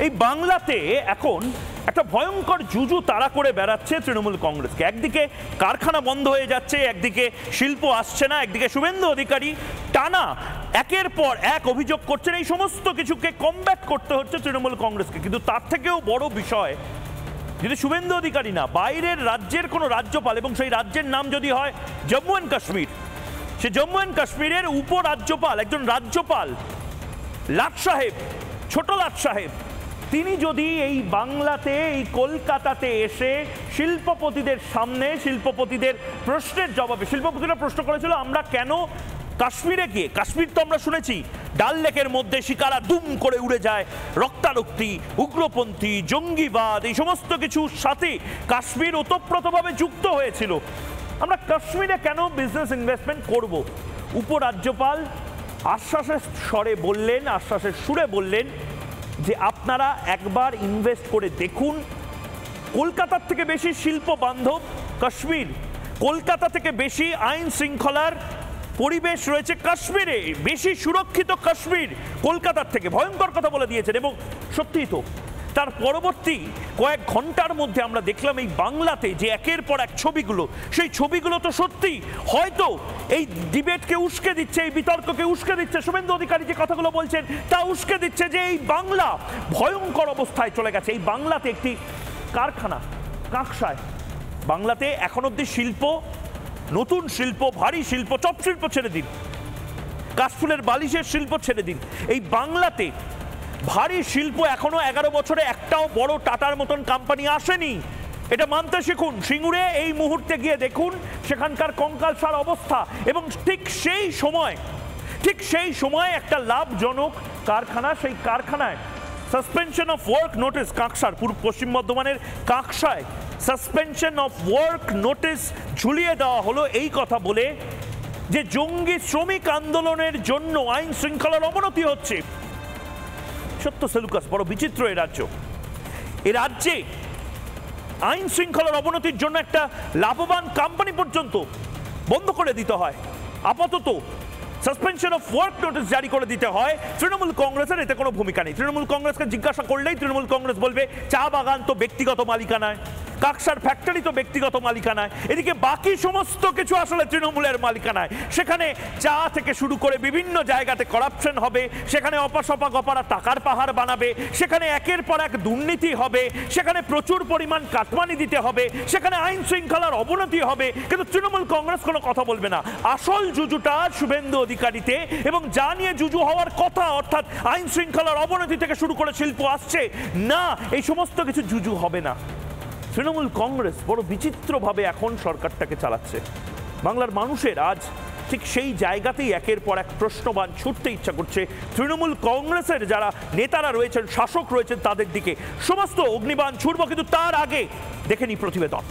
এই বাংলাতে এখন একটা ভয়ঙ্কর জুজু তাড়া করে বেড়াচ্ছে তৃণমূল কংগ্রেসকে। একদিকে কারখানা বন্ধ হয়ে যাচ্ছে, একদিকে শিল্প আসছে না, একদিকে শুভেন্দু অধিকারী টানা একের পর এক অভিযোগ করছেন। এই সমস্ত কিছুকে কমব্যাট করতে হচ্ছে তৃণমূল কংগ্রেসকে। কিন্তু তার থেকেও বড় বিষয়, যদি শুভেন্দু অধিকারী না, বাইরের রাজ্যের কোনো রাজ্যপাল, এবং সেই রাজ্যের নাম যদি হয় Jammu and Kashmir, say Jammu and কাশ্মীরের উপরাজ্যপাল, একজন রাজ্যপাল লাট সাহেব, ছোট লাট সাহেব, তিনি যদি এই বাংলাতে, এই কলকাতাতে এসে শিল্পপতিদের সামনে, শিল্পপতিদের প্রশ্নের জবাবে, শিল্পপতিরা প্রশ্ন করেছিল আমরা কেন কাশ্মীরে গিয়ে, কাশ্মীর তো আমরা শুনেছি ডাল লেকের মধ্যে শিকারা দুম করে উড়ে যায়, রক্তারক্তি, উগ্রপন্থী, জঙ্গিবাদ, এই সমস্ত কিছুর সাথে কাশ্মীর ওতপ্রোতভাবে যুক্ত হয়েছিল, আমরা কাশ্মীরে কেন বিজনেস ইনভেস্টমেন্ট করব? উপরাজ্যপাল আশ্বাসের স্বরে বললেন, আশ্বাসের সুরে বললেন যে আপনারা একবার ইনভেস্ট করে দেখুন। কলকাতার থেকে বেশি শিল্প বান্ধব কাশ্মীর, কলকাতা থেকে বেশি আইন শৃঙ্খলার পরিবেশ রয়েছে কাশ্মীরে, বেশি সুরক্ষিত কাশ্মীর কলকাতার থেকে। ভয়ঙ্কর কথা বলে দিয়েছেন, এবং সত্যিই তো তার পরবর্তী কয়েক ঘন্টার মধ্যে আমরা দেখলাম এই বাংলাতে যে একের পর এক ছবিগুলো, সেই ছবিগুলো তো সত্যি হয়তো এই ডিবেটকে উস্কে দিচ্ছে, এই বিতর্ককে উস্কে দিচ্ছে। শুভেন্দু অধিকারী যে কথাগুলো বলছেন তা উস্কে দিচ্ছে যে এই বাংলা ভয়ঙ্কর অবস্থায় চলে গেছে। এই বাংলাতে একটি কারখানা কাঁকসায়, বাংলাতে এখন অব্দি শিল্প, নতুন শিল্প, ভারী শিল্প, চপ শিল্প ছেড়ে দিন, কাশফুলের বালিশের শিল্প ছেড়ে দিন, এই বাংলাতে ভারী শিল্প এখনো 11 বছরে একটাও বড় টাটার মতন কোম্পানি আসেনি। এটা মানতে শিখুন। সিঙ্গুরে এই মুহূর্তে গিয়ে দেখুন সেখানকার কঙ্কালসার অবস্থা, এবং ঠিক সেই সময় একটা লাভজনক কারখানা, সেই কারখানায় সাসপেনশন অফ ওয়ার্ক নোটিস, কাঁকসার, পূর্ব পশ্চিম বর্ধমানের কাঁকসায় সাসপেনশন অফ ওয়ার্ক নোটিস ঝুলিয়ে দেওয়া হলো এই কথা বলে যে জঙ্গি শ্রমিক আন্দোলনের জন্য আইন শৃঙ্খলার অবনতি হচ্ছে। সত্য সেলুকাস, বড় বিচিত্র এই রাজ্য। এই রাজ্যে আইন শৃঙ্খলার অবনতির জন্য একটা লাভবান কোম্পানি পর্যন্ত বন্ধ করে দিতে হয়, আপাতত সাসপেনশন অফ ওয়ার্ক নোটিস জারি করে দিতে হয়। তৃণমূল কংগ্রেসের এতে কোনো ভূমিকা নেই। তৃণমূল কংগ্রেসকে জিজ্ঞাসা করলেই তৃণমূল কংগ্রেস বলবে চা বাগান তো ব্যক্তিগত মালিকানায়, কাকসার ফ্যাক্টরি তো ব্যক্তিগত মালিকানায়, এদিকে বাকি সমস্ত কিছু আসলে তৃণমূলের মালিকানায়। সেখানে চা থেকে শুরু করে বিভিন্ন জায়গাতে করাপশন হবে, সেখানে অপাসপা গপারা টাকার পাহাড় বানাবে, সেখানে একের পর এক দুর্নীতি হবে, সেখানে প্রচুর পরিমাণ কাটমানি দিতে হবে, সেখানে আইন শৃঙ্খলার অবনতি হবে। কিন্তু তৃণমূল কংগ্রেস কোনো কথা বলবে না। আসল জুজুটা শুভেন্দু অধিকারীতে, এবং যা নিয়ে জুজু হওয়ার কথা, অর্থাৎ আইন শৃঙ্খলার অবনতি থেকে শুরু করে শিল্প আসছে না, এই সমস্ত কিছু জুজু হবে না। তৃণমূল কংগ্রেস বড় বিচিত্রভাবে এখন সরকারটাকে চালাচ্ছে। বাংলার মানুষের আজ ঠিক সেই জায়গাতেই একের পর এক প্রশ্নবাণ ছুটতে ইচ্ছা করছে তৃণমূল কংগ্রেসের যারা নেতারা রয়েছেন, শাসক রয়েছেন, তাদের দিকে সমস্ত অগ্নিবাণ ছুটব। কিন্তু তার আগে দেখে নি প্রতিবেদন।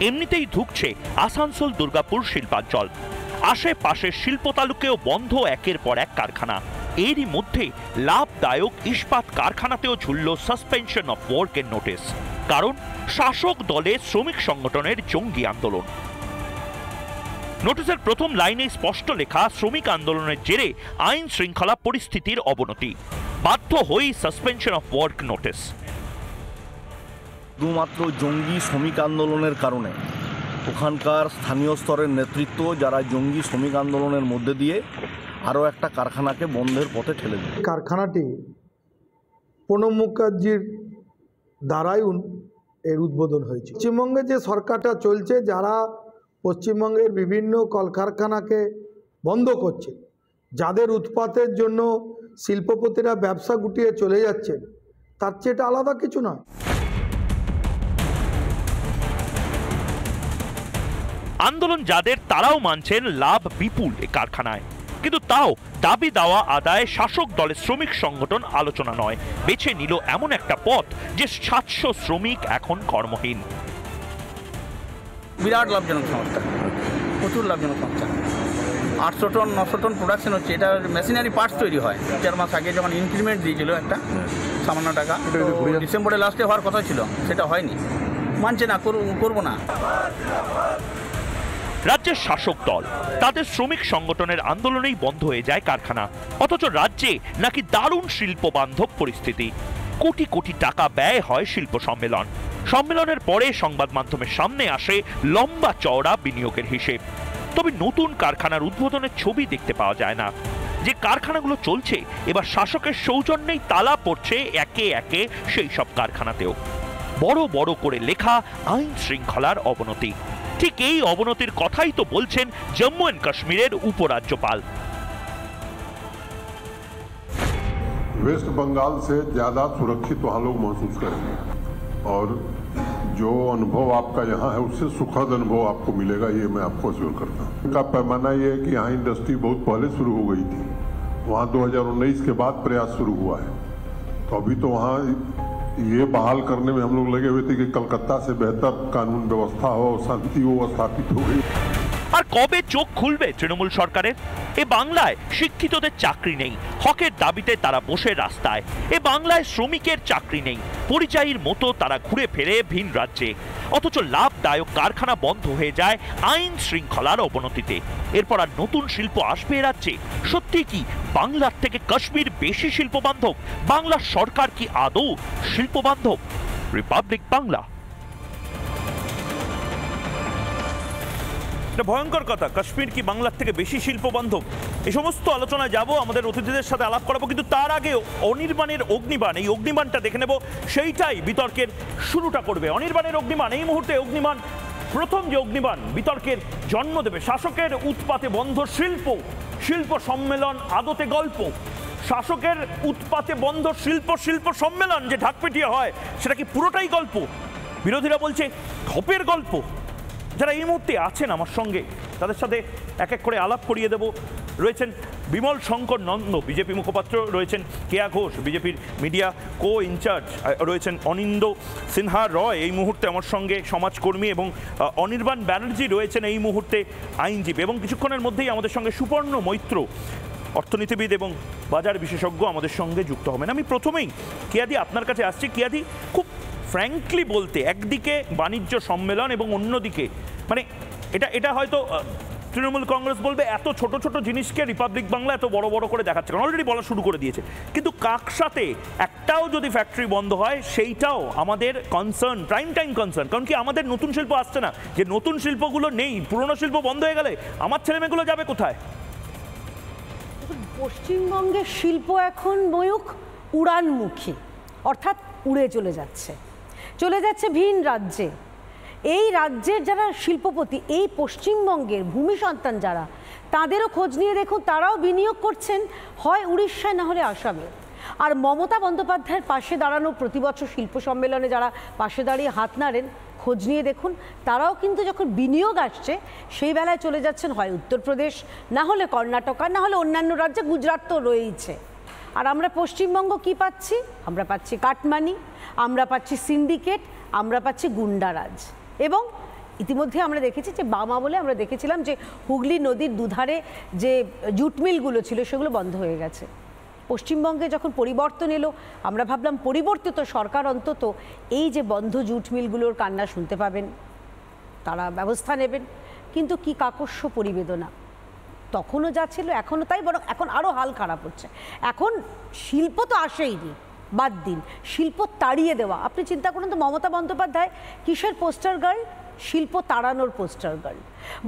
এমনিতেই ধুঁকছে আসানসোল দুর্গাপুর শিল্পাঞ্চল, আশেপাশের শিল্প তালুকেও বন্ধ একের পর এক কারখানা। এরই মধ্যে লাভদায়ক ইস্পাত কারখানাতেও ঝুলল সাসপেনশন অফ ওয়ার্কের নোটিস, কারণ শাসক দলের শ্রমিক সংগঠনের জঙ্গি আন্দোলন। নোটিসের প্রথম লাইনে স্পষ্ট লেখা, শ্রমিক আন্দোলনের জেরে আইন শৃঙ্খলা পরিস্থিতির অবনতি, বাধ্য হয়েই সাসপেনশন অফ ওয়ার্ক নোটিস। শুধুমাত্র জঙ্গি শ্রমিক আন্দোলনের কারণে ওখানকার স্থানীয় স্তরের নেতৃত্ব যারা জঙ্গি শ্রমিক আন্দোলনের মধ্যে দিয়ে আরও একটা কারখানাকে বন্ধের পথে ঠেলে দেয়। কারখানাটি প্রণব মুখার্জির দ্বারাই এর উদ্বোধন হয়েছে। পশ্চিমবঙ্গে যে সরকারটা চলছে, যারা পশ্চিমবঙ্গের বিভিন্ন কলকারখানাকে বন্ধ করছে, যাদের উৎপাতের জন্য শিল্পপতিরা ব্যবসা গুটিয়ে চলে যাচ্ছেন, তার চেয়ে এটা আলাদা কিছু নয়। আন্দোলন যাদের তারাও মানছেন লাভ বিপুল এ কারখানায়, কিন্তু তাও দাবি দাওয়া আদায় শাসক দলের শ্রমিক সংগঠন আলোচনা নয়, বেছে নিল এমন একটা পথ যে 700 শ্রমিক এখন কর্মহীন। বিরাট লাভজনক সংস্থা, প্রচুর লাভজনক সংস্থা। 800 টন 900 টন প্রোডাকশন হচ্ছে, এটা মেশিনারি পার্টস তৈরি হয়। 4 মাস আগে যখন ইনক্রিমেন্ট দিয়েছিল একটা সামান্য টাকা, ডিসেম্বরের লাস্টে হওয়ার কথা ছিল, সেটা হয়নি। মানছে না, করবো না। রাজ্যের শাসক দল তাদের শ্রমিক সংগঠনের আন্দোলনেই বন্ধ হয়ে যায় কারখানা, অথচ রাজ্যে নাকি দারুণ শিল্প বান্ধব পরিস্থিতি। কোটি কোটি টাকা ব্যয় হয় শিল্প সম্মেলন, সম্মেলনের পরে সংবাদ মাধ্যমের সামনে আসে লম্বা চওড়া বিনিয়োগের হিসেব। তবে নতুন কারখানার উদ্বোধনের ছবি দেখতে পাওয়া যায় না। যে কারখানাগুলো চলছে এবার শাসকের সৌজন্যেই তালা পড়ছে একে একে সেই সব কারখানাতেও। বড় বড় করে লেখা আইন শৃঙ্খলার অবনতি। ঠিক এই অবনতির কথাই তো বলছেন জম্মু এন্ড কাশ্মীরের উপরাজ্যপাল। वेस्ट बंगाल से ज़्यादा सुरक्षित वहाँ लोग महसूस करेंगे और जो अनुभव आपका यहाँ है उससे सुखद अनुभव आपको मिलेगा, ये मैं आपको अश्योर करता हूँ। इनका पैमाना ये है कि यहाँ इंडस्ट्री बहुत पहले शुरू हो गई थी, वहाँ 2019 के बाद प्रयास शुरू हुआ है। तो अभी तो वहाँ ये बहाल करने में हम लोग लगे हुए थे कि कलकत्ता से बेहतर कानून व्यवस्था हो, शांति वो स्थापित हो गई। আর কবে চোখ খুলবে তৃণমূল সরকারের? এ বাংলায় শিক্ষিতদের চাকরি নেই, হকের দাবিতে তারা বসে রাস্তায়। এ বাংলায় শ্রমিকের চাকরি নেই, পরিযায়ীর মতো তারা ঘুরে ফেরে ভিন রাজ্যে। অথচ লাভদায়ক কারখানা বন্ধ হয়ে যায় আইন শৃঙ্খলার অবনতিতে। এরপর আর নতুন শিল্প আসবে এ রাজ্যে? সত্যি কি বাংলার থেকে কাশ্মীর বেশি শিল্প বান্ধব? বাংলার সরকার কি আদৌ শিল্প বান্ধব? রিপাবলিক বাংলা। এটা ভয়ঙ্কর কথা, কাশ্মীর কি বাংলার থেকে বেশি শিল্প বান্ধব? এই সমস্ত আলোচনায় যাব, আমাদের অতিথিদের সাথে আলাপ করাবো, কিন্তু তার আগে অনির্বাণের অগ্নিবাণ, এই অগ্নিবাণটা দেখে নেব, সেইটাই বিতর্কের শুরুটা করবে। অনির্বাণের অগ্নিবাণ, এই মুহূর্তে অগ্নিবাণ, প্রথম যে অগ্নিবাণ বিতর্কের জন্ম দেবে। শাসকের উৎপাতে বন্ধ শিল্প, শিল্প সম্মেলন আদতে গল্প। শাসকের উৎপাতে বন্ধ শিল্প, শিল্প সম্মেলন যে ঢাকপিটিয়ে হয় সেটা কি পুরোটাই গল্প? বিরোধীরা বলছে ধপের গল্প। যারা এই মুহূর্তে আছেন আমার সঙ্গে তাদের সাথে এক এক করে আলাপ করিয়ে দেব। রয়েছেন বিমল শঙ্কর নন্দ, বিজেপি মুখপাত্র, রয়েছেন কেয়া ঘোষ, বিজেপির মিডিয়া কো ইনচার্জ, রয়েছেন অনিন্দ সিনহা রয় এই মুহূর্তে আমার সঙ্গে সমাজকর্মী, এবং অনির্বাণ ব্যানার্জি রয়েছেন এই মুহূর্তে আইনজীবী, এবং কিছুক্ষণের মধ্যেই আমাদের সঙ্গে সুপর্ণ মৈত্র অর্থনীতিবিদ এবং বাজার বিশেষজ্ঞ আমাদের সঙ্গে যুক্ত হবেন। আমি প্রথমেই কেয়াদি আপনার কাছে আসছি। কেয়াদি, খুব ফ্র্যাঙ্কলি বলতে, একদিকে বাণিজ্য সম্মেলন এবং অন্যদিকে মানে এটা হয়তো তৃণমূল কংগ্রেস বলবে এত ছোট ছোট জিনিসকে রিপাবলিক বাংলা এত বড় বড় করে দেখাচ্ছে, কারণ অলরেডি বলা শুরু করে দিয়েছে। কিন্তু কাকসাতে একটাও যদি ফ্যাক্টরি বন্ধ হয় সেইটাও আমাদের কনসার্ন, প্রাইম টাইম কনসার্ন। কারণ কি আমাদের নতুন শিল্প আসছে না, যে নতুন শিল্পগুলো নেই, পুরনো শিল্প বন্ধ হয়ে গেলে আমার ছেলেমেয়েগুলো যাবে কোথায়? পশ্চিমবঙ্গের শিল্প এখন ময়ূখ উড়ানমুখী, অর্থাৎ উড়ে চলে যাচ্ছে ভিন রাজ্যে। এই রাজ্যের যারা শিল্পপতি, এই পশ্চিমবঙ্গের ভূমি সন্তান যারা, তাদেরও খোঁজ নিয়ে দেখুন, তারাও বিনিয়োগ করছেন হয় উড়িষ্যায় না হলে আসামে। আর মমতা বন্দ্যোপাধ্যায়ের পাশে দাঁড়ানো, প্রতি বছর শিল্প সম্মেলনে যারা পাশে দাঁড়িয়ে হাত নাড়েন, খোঁজ নিয়ে দেখুন তারাও কিন্তু যখন বিনিয়োগ আসছে সেই বেলায় চলে যাচ্ছেন হয় উত্তরপ্রদেশ, না হলে কর্ণাটকা, না হলে অন্যান্য রাজ্যে, গুজরাট তো রয়েইছে। আর আমরা পশ্চিমবঙ্গ কি পাচ্ছি? আমরা পাচ্ছি কাটমানি, আমরা পাচ্ছি সিন্ডিকেট, আমরা পাচ্ছি গুন্ডারাজ। এবং ইতিমধ্যে আমরা দেখেছি যে বাম আমলে আমরা দেখেছিলাম যে হুগলি নদীর দুধারে যে জুট মিলগুলো ছিল সেগুলো বন্ধ হয়ে গেছে। পশ্চিমবঙ্গে যখন পরিবর্তন এলো আমরা ভাবলাম পরিবর্তিত সরকার অন্তত এই যে বন্ধ জুট মিলগুলোর কান্না শুনতে পাবেন, তারা ব্যবস্থা নেবেন। কিন্তু কি কাকস্য পরিবেদনা, তখনও যা ছিল এখনও তাই, বরং এখন আরও হাল খারাপ হচ্ছে। এখন শিল্প তো আসেইনি, বাদ দিন শিল্প তাড়িয়ে দেওয়া। আপনি চিন্তা করুন তো, মমতা বন্দ্যোপাধ্যায় কিসের পোস্টার গার্ল? শিল্প তাড়ানোর পোস্টার গার্ল।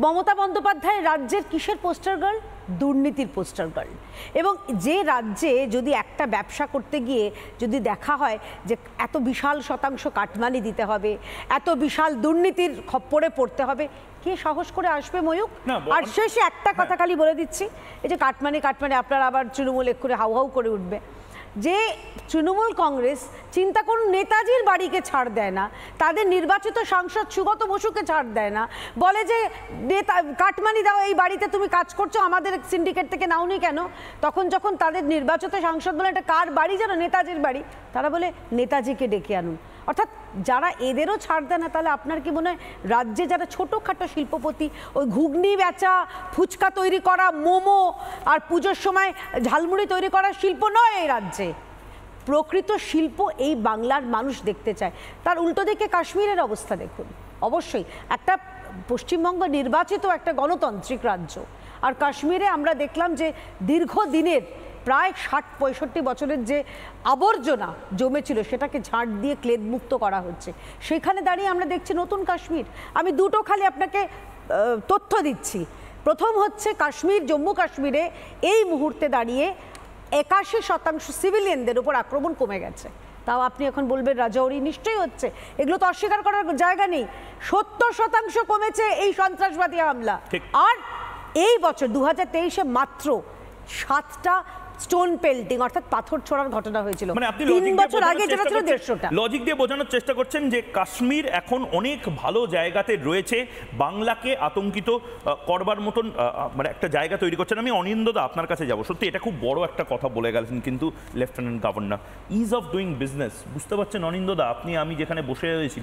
মমতা বন্দ্যোপাধ্যায় রাজ্যের কিসের পোস্টার গার্ল? দুর্নীতির পোস্টার গার্ল। এবং যে রাজ্যে যদি একটা ব্যবসা করতে গিয়ে যদি দেখা হয় যে এত বিশাল শতাংশ কাটমানি দিতে হবে, এত বিশাল দুর্নীতির খপ্পরে পড়তে হবে, কে সাহস করে আসবে ময়ূক? আর শেষে একটা কথা খালি বলে দিচ্ছি, এই যে কাটমানি আপনারা আবার তৃণমূল করে হাউ হাউ করে উঠবে। যে তৃণমূল কংগ্রেস চিন্তা করুন নেতাজির বাড়িকে ছাড় দেয় না, তাদের নির্বাচিত সাংসদ সুগত বসুকে ছাড় দেয় না, বলে যে নেতা কাটমানি দাও, এই বাড়িতে তুমি কাজ করছো, আমাদের সিন্ডিকেট থেকে নাওনি কেন? তখন যখন তাদের নির্বাচিত সাংসদ বলে এটা কার বাড়ি যেন, নেতাজির বাড়ি, তারা বলে নেতাজিকে ডেকে আনুন। অর্থাৎ যারা এদেরও ছাড় দেয় না, তাহলে আপনার কি মনে হয় রাজ্যে যারা ছোটোখাটো শিল্পপতি, ওই ঘুগনি বেচা, ফুচকা তৈরি করা, মোমো আর পুজোর সময় ঝালমুড়ি তৈরি করার শিল্প নয় এই রাজ্যে, প্রকৃত শিল্প এই বাংলার মানুষ দেখতে চায়। তার উল্টো দিকে কাশ্মীরের অবস্থা দেখুন। অবশ্যই একটা পশ্চিমবঙ্গ নির্বাচিত একটা গণতান্ত্রিক রাজ্য, আর কাশ্মীরে আমরা দেখলাম যে দীর্ঘদিনের প্রায় ৬০-৬৫ বছরের যে আবর্জনা জমেছিল সেটাকে ঝাড় দিয়ে ক্লেদমুক্ত করা হচ্ছে। সেখানে দাঁড়িয়ে আমরা দেখছি নতুন কাশ্মীর। আমি দুটো খালি আপনাকে তথ্য দিচ্ছি। প্রথম হচ্ছে কাশ্মীর, জম্মু কাশ্মীরে এই মুহূর্তে দাঁড়িয়ে ৮১% সিভিলিয়ানদের উপর আক্রমণ কমে গেছে। তাও আপনি এখন বলবেন রাজৌরি, নিশ্চয়ই হচ্ছে, এগুলো তো অস্বীকার করার জায়গা নেই। ৭০% কমেছে এই সন্ত্রাসবাদী হামলা। আর এই বছর 2023-এ মাত্র 7টা স্টোন পেল্টিং অর্থাৎ পাথর ছোড়ার ঘটনা হয়েছিল। মানে আপনি 3 বছর আগে যেটা ছিল 150টা। লজিক দিয়ে বোঝানোর চেষ্টা করছেন যে কাশ্মীর এখন অনেক ভালো জায়গাতে রয়েছে, বাংলাকে আতঙ্কিত করবার মতন মানে একটা জায়গা তৈরি করছেন। আমি অনিন্দদা আপনার কাছে যাব, সত্যি এটা খুব বড় একটা কথা বলে গেলেন কিন্তু lieutenant governor, is of doing business, বুঝতে পারছেন অনিন্দদা? আপনি আমি যেখানে বসে রয়েছি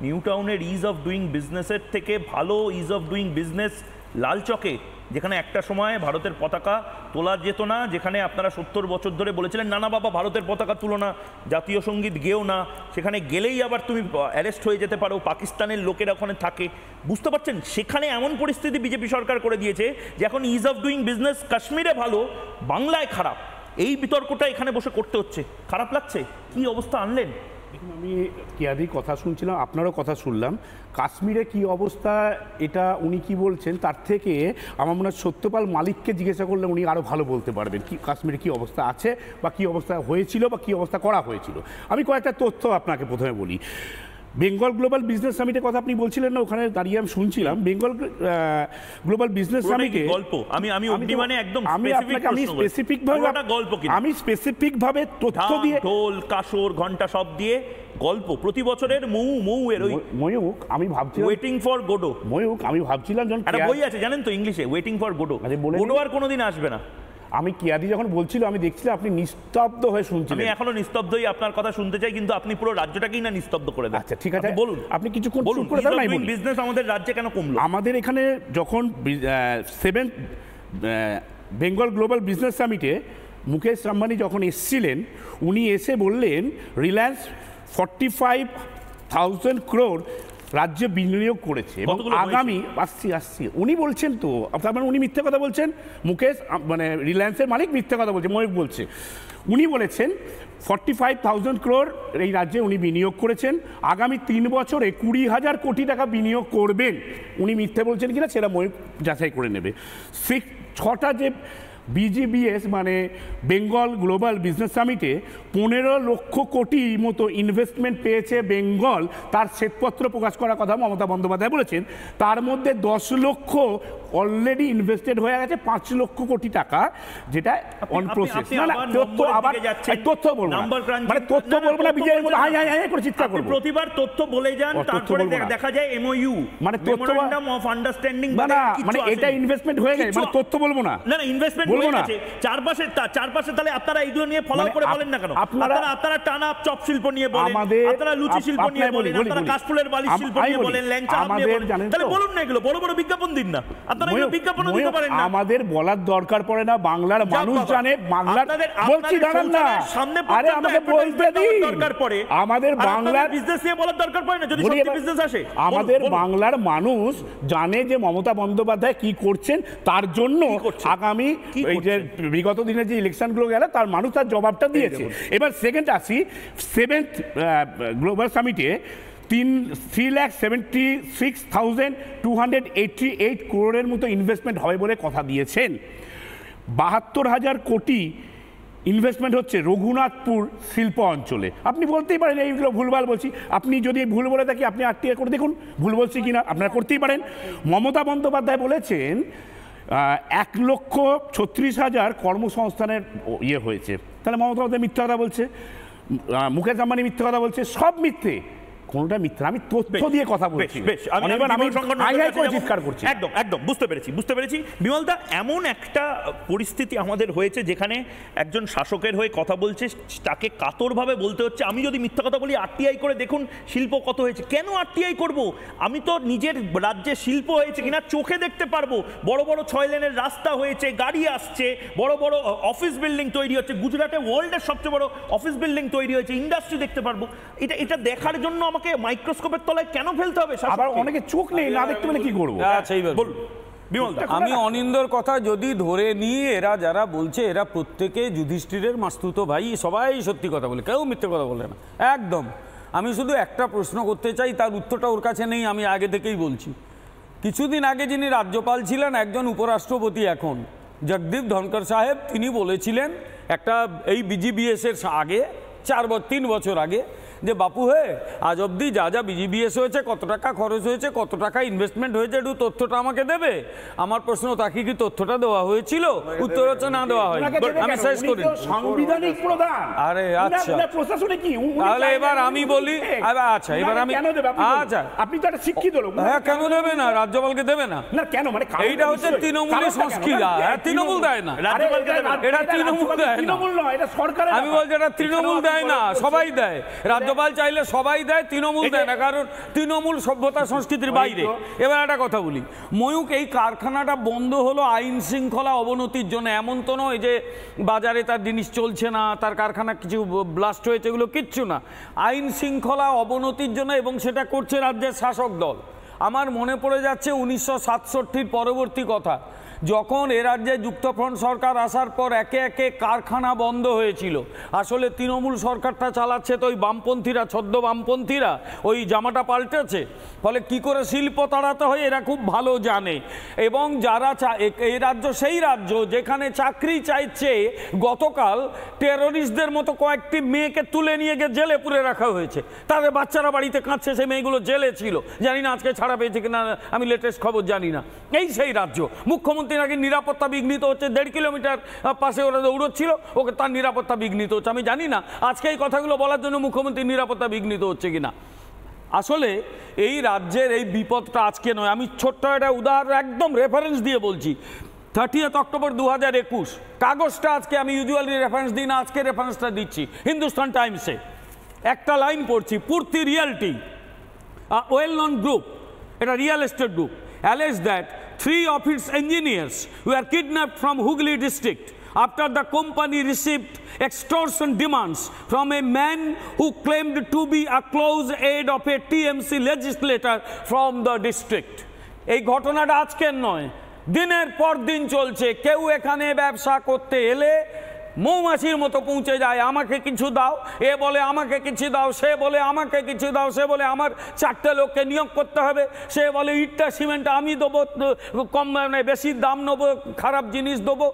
নিউ টাউনের ইজ অফ ডুইং বিজনেসের থেকে ভালো ইজ অফ ডুইং বিজনেস লালচকে, যেখানে একটা সময় ভারতের পতাকা তোলা যেত না, যেখানে আপনারা 70 বছর ধরে বলেছিলেন না না বাবা ভারতের পতাকা তুলো না, জাতীয় সঙ্গীত গেও না, সেখানে গেলেই আবার তুমি অ্যারেস্ট হয়ে যেতে পারো, পাকিস্তানের লোকেরা ওখানে থাকে, বুঝতে পারছেন? সেখানে এমন পরিস্থিতি বিজেপি সরকার করে দিয়েছে যে এখন ইজ অফ ডুইং বিজনেস কাশ্মীরে ভালো, বাংলায় খারাপ। এই বিতর্কটা এখানে বসে করতে হচ্ছে, খারাপ লাগছে? কি অবস্থা আনলেন? দেখুন, আমি কেয়াদির কথা শুনছিলাম, আপনারও কথা শুনলাম। কাশ্মীরে কি অবস্থা এটা উনি কি বলছেন তার থেকে আমার মনে হয় সত্যপাল মালিককে জিজ্ঞাসা করলে উনি আরও ভালো বলতে পারবেন কি কাশ্মীরে কি অবস্থা আছে বা কি অবস্থা হয়েছিল বা কি অবস্থা করা হয়েছিল। আমি কয়েকটা তথ্য আপনাকে প্রথমে বলি। বেঙ্গল গ্লোবাল বিজনেস সামিটের কথা আপনি বলছিলেন না, ওখানে দাঁড়িয়ে আমি শুনছিলাম বেঙ্গল গ্লোবাল বিজনেস সামিটে গল্প আমি স্পেসিফিকভাবে তথ্য দিয়ে ঢোল কাসর ঘন্টা সব দিয়ে গল্প প্রতি বছরের ময়ূর ওই ময়ূক আমি ভাবছিলাম ওয়েটিং ফর গোডো, ময়ূক আমি ভাবছিলাম যখন একটা বই আছে জানেন তো ইংলিশে, ওয়েটিং ফর গোডো। গোডো আর কোনোদিন আসবে না। আমি কিয়াদি যখন বলছিল আমি দেখছিলাম আপনি নিস্তব্ধ হয়ে শুনছিলেন। আমি এখনো নিস্তব্ধই আপনার কথা শুনতে চাই, কিন্তু আপনি পুরো রাজ্যটাকেই না নিস্তব্ধ করে দেন। আচ্ছা ঠিক আছে, বলুন, আপনি কিছুক্ষণ চুপ করে দেন। বিজনেস আমাদের রাজ্যে কেন কমলো? আমাদের এখানে যখন 7th বেঙ্গল গ্লোবাল বিজনেস সামিটে মুকেশ আম্বানি যখন এসেছিলেন, উনি এসে বললেন রিলায়েন্স 45,000 crore রাজ্যে বিনিয়োগ করেছে এবং আগামী আসছি উনি বলছেন তো, তার মানে উনি মিথ্যে কথা বলছেন? মুকেশ মানে রিলায়েন্সের মালিক মিথ্যে কথা বলছে, ময়ূক বলছে। উনি বলেছেন 45,000 crore এই রাজ্যে উনি বিনিয়োগ করেছেন, আগামী 3 বছরে 20,000 কোটি টাকা বিনিয়োগ করবেন। উনি মিথ্যে বলছেন কিনা সেটা ময়ূক যাচাই করে নেবে। 6টা যে BGBS মানে বেঙ্গল গ্লোবাল বিজনেস সামিটে 15 লক্ষ কোটি মতো ইনভেস্টমেন্ট পেয়েছে বেঙ্গল, তার শ্বেতপত্র প্রকাশ করার কথা মমতা বন্দ্যোপাধ্যায় বলেছেন। তার মধ্যে 10 লক্ষ অলরেডি ইনভেস্টেড হয়ে গেছে, 5 লক্ষ কোটি টাকা, যেটা অন প্রসেস। না তথ্য আবার তথ্য বলবো না, মানে তথ্য বলবো না, বিজয়ের মতো হাই হাই হাই করে চিৎকার করব। প্রতিবার তথ্য বলে যান, তারপরে দেখা যায় MOU মানে তথ্য অফ আন্ডারস্ট্যান্ডিং, না মানে এটা ইনভেস্টমেন্ট হয়ে গেছে, মানে তথ্য বলবো না। না ইনভেস্টমেন্ট হয়ে গেছে চারপাশে, তাহলে আপনারা এইগুলো নিয়ে ফলো করে বলেন না কেন? আপনারা টানা চপ শিল্প নিয়ে বলেন, আপনারা লুচি শিল্প নিয়ে বলেন, আপনারা কাশফুলের বালি শিল্প নিয়ে বলেন, ল্যাংচা নিয়ে বলেন, তাহলে বলুন না এগুলো, বড় বড় বিজ্ঞাপন দিন না। আপনারা এগুলো বিজ্ঞাপন দিতে পারেন না। আমাদের বলার দরকার পড়ে না, বাংলার মানুষ জানে। বাংলার বলছি দাঁড়ান না, সামনে আরে আমাকে বলতে দিন, দরকার পড়ে আমাদের বাংলার বিজনেস নিয়ে বলার দরকার পড়ে না যদি সত্যি বিজনেস আসে। আমাদের বাংলার মানুষ জানে যে মমতা বন্দ্যোপাধ্যায় কি করছেন, তার জন্য আগামী এই যে বিগত দিনে যে ইলেকশনগুলো গেল তার মানুষ তার জবাবটা দিয়েছে। এবার সেকেন্ড আসি, 7th গ্লোবাল সামিটে 3,76,288 crore মতো ইনভেস্টমেন্ট হবে বলে কথা দিয়েছেন। 72,000 কোটি ইনভেস্টমেন্ট হচ্ছে রঘুনাথপুর শিল্প অঞ্চলে। আপনি বলতেই পারেন এইগুলো ভুলভাল বলছি, আপনি যদি ভুল বলে থাকি আপনি আরটিআই করে দেখুন ভুল বলছি কিনা, আপনারা করতেই পারেন। মমতা বন্দ্যোপাধ্যায় বলেছেন 1,36,000 কর্মসংস্থানের ইয়ে হয়েছে, তাহলে মমতা বন্দ্যোপাধ্যায় মিথ্যা কথা বলছে, মুকেশ আম্বানি মিথ্যা কথা বলছে, সব মিথ্যে, কোনটা মিথ্যা? আমি তথ্য দিয়ে কথা বলছি, চিৎকার করছি। একদম একদম বুঝতে পেরেছি বিমলদা, এমন একটা পরিস্থিতি আমাদের হয়েছে যেখানে একজন শাসকের হয়ে কথা বলছে, তাকে কাতরভাবে বলতে হচ্ছে আমি যদি মিথ্যা কথা বলি আরটিআই করে দেখুন শিল্প কত হয়েছে। কেন আরটিআই করব? আমি তো নিজের রাজ্যে শিল্প হয়েছে কিনা চোখে দেখতে পারবো। বড় বড় 6 লেনের রাস্তা হয়েছে, গাড়ি আসছে, বড় বড় অফিস বিল্ডিং তৈরি হচ্ছে, গুজরাটে ওয়ার্ল্ডের সবচেয়ে বড় অফিস বিল্ডিং তৈরি হয়েছে, ইন্ডাস্ট্রি দেখতে পারবো। এটা দেখার জন্য আমাকে মাইক্রোস্কোপের তলায় কেন ফেলতে হবে? আবার অনেকে চোখ নেই, না দেখতে পেলে কি করবো? আমি অনিন্দর কথা যদি ধরে নিই, এরা যারা বলছে এরা প্রত্যেকে যুধিষ্ঠিরের মাস্তুতো ভাই, সবাই সত্যি কথা বলে, কেউ মিথ্যে কথা বলে না একদম। আমি শুধু একটা প্রশ্ন করতে চাই, তার উত্তরটা ওর কাছে নেই, আমি আগে থেকেই বলছি। কিছুদিন আগে যিনি রাজ্যপাল ছিলেন, একজন উপরাষ্ট্রপতি এখন, জগদীপ ধনকর সাহেব, তিনি বলেছিলেন একটা এই বিজিবিএসের আগে 3 বছর আগে, যে বাপু হে আজ অবধি যা যা বিজিবিএস হয়েছে, কত টাকা খরচ হয়েছে, কত টাকা ইনভেস্টমেন্ট হয়েছে, একটু তথ্যটা আমাকে দেবে। আমার প্রশ্ন, তাকে কি তথ্যটা দেওয়া হয়েছিল? উত্তর হচ্ছে না, দেওয়া হয়। আমি শেষ করি। সাংবিধানিক প্রধান। আরে আচ্ছা, প্রশাসনে কি? তাহলে এবার আমি বলি, আচ্ছা এবার আমি, আচ্ছা আপনি তো একটা শিক্ষিত লোক, হ্যাঁ কেন দেবে না? রাজ্যপালকে দেবে না? না কেন? মানে এইটা হচ্ছে তৃণমূলের সংস্কৃতি। তৃণমূল দেয় না, এটা তৃণমূল দেয় না। এটা সরকার। আমি বলছি এটা তৃণমূল দেয় না, সবাই দেয়। রাজ্যপাল চাইলে সবাই দেয়, তৃণমূল দেয় না, কারণ তৃণমূল সভ্যতা সংস্কৃতির বাইরে। এবার একটা কথা বলি, ময়ূক, এই কারখানাটা বন্ধ হলো আইন শৃঙ্খলা অবনতির জন্য। এমন তো নয় যে বাজারে তার জিনিস চলছে না, তার কারখানা কিছু ব্লাস্ট হয়েছে, এগুলো কিচ্ছু না। আইন শৃঙ্খলা অবনতির জন্য, এবং সেটা করছে রাজ্যের শাসক দল। আমার মনে পড়ে যাচ্ছে 1967 পরবর্তী কথা, যখন এ রাজ্যে যুক্তফ্রন্ট সরকার আসার পর একে একে কারখানা বন্ধ হয়েছিল। আসলে তৃণমূল সরকারটা চালাচ্ছে তো ওই বামপন্থীরা, ছদ্ম বামপন্থীরা, ওই জামাটা পাল্টেছে। ফলে কি করে শিল্প তাড়াতে হয় এরা খুব ভালো জানে। এবং যারা এই রাজ্য সেই রাজ্য যেখানে চাকরি চাইছে, গতকাল টেরোরিস্টদের মতো কয়েকটি মেয়েকে তুলে নিয়ে গিয়ে জেলে পুরে রাখা হয়েছে। তাদের বাচ্চারা বাড়িতে কাঁদছে, সেই মেয়েগুলো জেলে ছিল। জানি না আজকে ছাড়া পেয়েছে কিনা, আমি লেটেস্ট খবর জানি না। এই সেই রাজ্য, মুখ্যমন্ত্রী নাকি নিরাপত্তা বিঘ্নিত হচ্ছে, 1.5 কিলোমিটার পাশে ওরা দৌড়চ্ছিল, ওকে তার নিরাপত্তা বিঘ্নিত হচ্ছে। আমি জানি না আজকে এই কথাগুলো বলার জন্য মুখ্যমন্ত্রীর নিরাপত্তা বিঘ্নিত হচ্ছে কিনা। আসলে এই রাজ্যের এই বিপদটা আজকে নয়, আমি ছোট্ট একটা উদাহরণ একদম রেফারেন্স দিয়ে বলছি। 30 অক্টোবর 2021 কাগজটা, আজকে আমি ইউজুয়ালি রেফারেন্স দিই না, আজকে রেফারেন্সটা দিচ্ছি। হিন্দুস্তান টাইমসে একটা লাইন পড়ছি, পূর্তি রিয়েলটি, ওয়েল নন গ্রুপ, এটা real estate group, alleged that 3 of its engineers were kidnapped from Hooghly district after the company received extortion demands from a man who claimed to be a close aide of a TMC legislator from the district. এই ঘটনাটা আজকের নয়, দিনের পর দিন চলছে। কেউ এখানে ব্যবসা করতে এলে মৌমাছির মতো পৌঁছে যায়, আমাকে কিছু দাও, এ বলে আমাকে কিছু দাও, সে বলে আমাকে কিছু দাও, সে বলে আমার 4টে লোককে নিয়োগ করতে হবে, সে বলে ইটটা সিমেন্ট আমি দেবো, কম মানে বেশি দাম নেবো, খারাপ জিনিস দেবো।